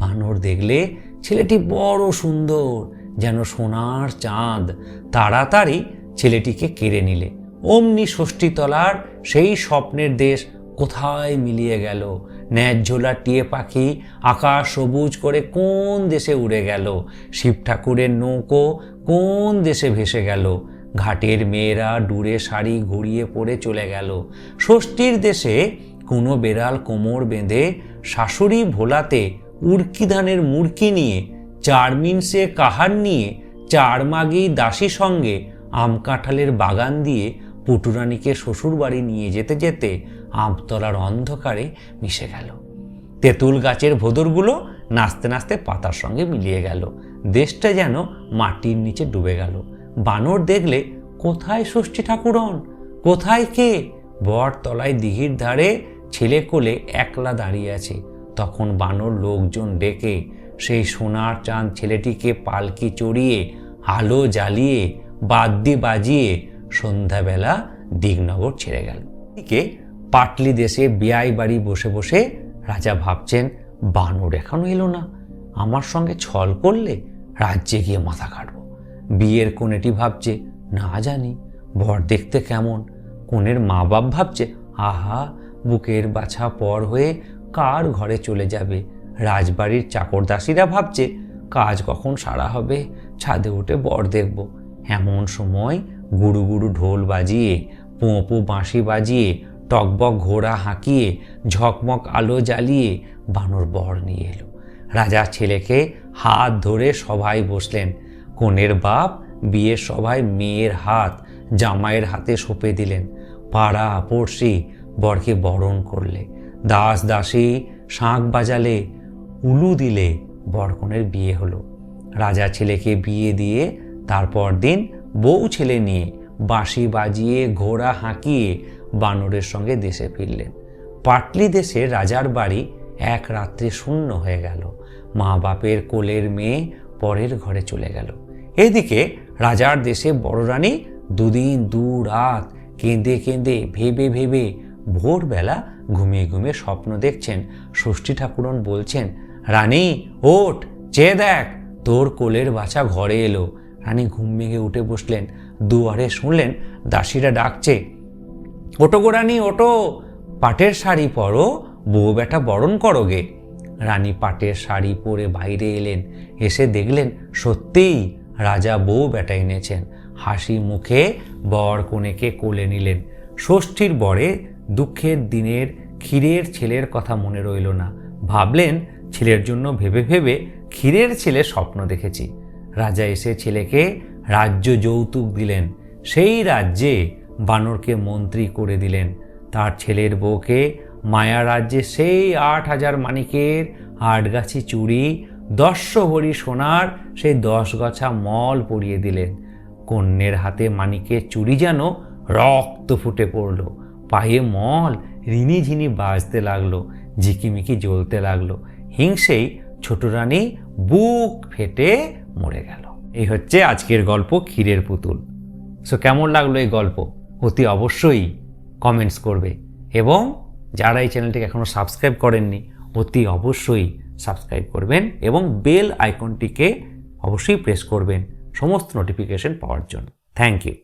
বানর দেখলে ছেলেটি বড় সুন্দর, যেন সোনার চাঁদ। তাড়াতাড়ি ছেলেটিকে কেড়ে নিলে। অমনি ষষ্ঠীতলার সেই স্বপ্নের দেশ কোথায় মিলিয়ে গেল। ন্যায্যলা টিয়ে পাখি আকাশ সবুজ করে কোন দেশে উড়ে গেল। শিব ঠাকুরের নৌকো কোন দেশে ভেসে গেল। ঘাটের মেয়েরা ডুরে শাড়ি ঘুরিয়ে পড়ে চলে গেল। ষষ্ঠীর দেশে কোনো বেড়াল কোমর বেঁধে শাশুড়ি ভোলাতে উড়কি ধানের মুড়কি নিয়ে চারমিন সে কাহার নিয়ে চার মাগি দাসী সঙ্গে আম কাঁঠালের বাগান দিয়ে পুটুরানীকে শ্বশুর বাড়ি নিয়ে যেতে যেতে আমতলার অন্ধকারে মিশে গেল। তেঁতুল গাছের ভোদরগুলো নাচতে নাচতে পাতার সঙ্গে মিলিয়ে গেল। দেশটা যেন মাটির নিচে ডুবে গেল। বানর দেখলে, কোথায় ষষ্ঠী ঠাকুরন, কোথায় কে? বটতলায় দিঘির ধারে ছেলে কোলে একলা দাঁড়িয়ে আছে। তখন বানর লোকজন ডেকে সেই সোনার চাঁদ ছেলেটিকে পালকি চড়িয়ে আলো জ্বালিয়ে বাদ্যি বাজিয়ে সন্ধ্যাবেলা দিগনগর ছেড়ে গেল। এদিকে পাটলি দেশে বিয়াই বাড়ি বসে বসে রাজা ভাবছেন, বানর এখনো এলো না, আমার সঙ্গে ছল করলে রাজ্যে গিয়ে মাথা কাটবো। বিয়ের কনেটি ভাবছে, না জানি বর দেখতে কেমন। কনের মা বাপ ভাবছে, আহা, বুকের বাছা পর হয়ে কার ঘরে চলে যাবে। রাজবাড়ির চাকরদাসীরা ভাবছে, কাজ কখন সারা হবে, ছাদে উঠে বর দেখব। এমন সময় গুরু গুরু ঢোল বাজিয়ে, পোঁ পোঁ বাঁশি বাজিয়ে, টকবক ঘোড়া হাঁকিয়ে, ঝকমক আলো জ্বালিয়ে বানর বর নিয়ে এলো। রাজা ছেলেকে হাত ধরে সভায় বসলেন। কনের বাপ বিয়ের সভায় মেয়ের হাত জামাইয়ের হাতে সঁপে দিলেন। পাড়া পড়শি বরকে বরণ করলে। দাস দাসী শাঁখ বাজালে, উলু দিলে বরকনের বিয়ে হলো। রাজা ছেলেকে বিয়ে দিয়ে তারপর দিন বউ ছেলে নিয়ে বাঁশি বাজিয়ে ঘোড়া হাঁকিয়ে বানরের সঙ্গে দেশে ফিরলেন। পাটলি দেশে রাজার বাড়ি এক রাত্রে শূন্য হয়ে গেল। মা বাপের কোলের মেয়ে পরের ঘরে চলে গেল। এদিকে রাজার দেশে বড় রানী দুদিন দু রাত কেঁদে কেঁদে ভেবে ভেবে ভোরবেলা ঘুমিয়ে ঘুমিয়ে স্বপ্ন দেখছেন। ষষ্ঠী ঠাকুরন বলছেন, রানী ওঠ, চেয়ে দেখ, তোর কোলের বাছা ঘরে এলো। রানী ঘুম ভেঙে উঠে বসলেন। দুয়ারে শুনলেন দাসীরা ডাকছে, ওটো গো রানী, ওটো, পাটের শাড়ি পরো, বউ বেটা বরণ করো গে। রানী পাটের শাড়ি পরে বাইরে এলেন। এসে দেখলেন সত্যিই রাজা বউ বেটা এনেছেন। হাসি মুখে বর কনেকে কোলে নিলেন। ষষ্ঠীর বরে দুঃখের দিনের ক্ষীরের ছেলের কথা মনে রইল না। ভাবলেন, ছেলের জন্য ভেবে ভেবে ক্ষীরের ছেলে স্বপ্ন দেখেছি। রাজা এসে ছেলেকে রাজ্য যৌতুক দিলেন। সেই রাজ্যে বানরকে মন্ত্রী করে দিলেন। তার ছেলের বউকে মায়া রাজ্যে সেই 8,000 মানিকের 8 গাছি চুড়ি, 10 ভরি সোনার সেই 10 গছা মল পরিয়ে দিলেন। কন্যের হাতে মানিকের চুড়ি যেন রক্ত ফুটে পড়ল। পায়ে মল রিনিঝিনি বাজতে লাগলো, ঝিকিমিকি জ্বলতে লাগলো। হিংসেই ছোট রানী বুক ফেটে মরে গেল। এই হচ্ছে আজকের গল্প ক্ষীরের পুতুল। সো কেমন লাগলো এই গল্প অতি অবশ্যই কমেন্টস করবে, এবং যারা এই চ্যানেলটিকে এখনও সাবস্ক্রাইব করেননি অতি অবশ্যই সাবস্ক্রাইব করবেন এবং বেল আইকনটিকে অবশ্যই প্রেস করবেন সমস্ত নোটিফিকেশন পাওয়ার জন্য। Thank you.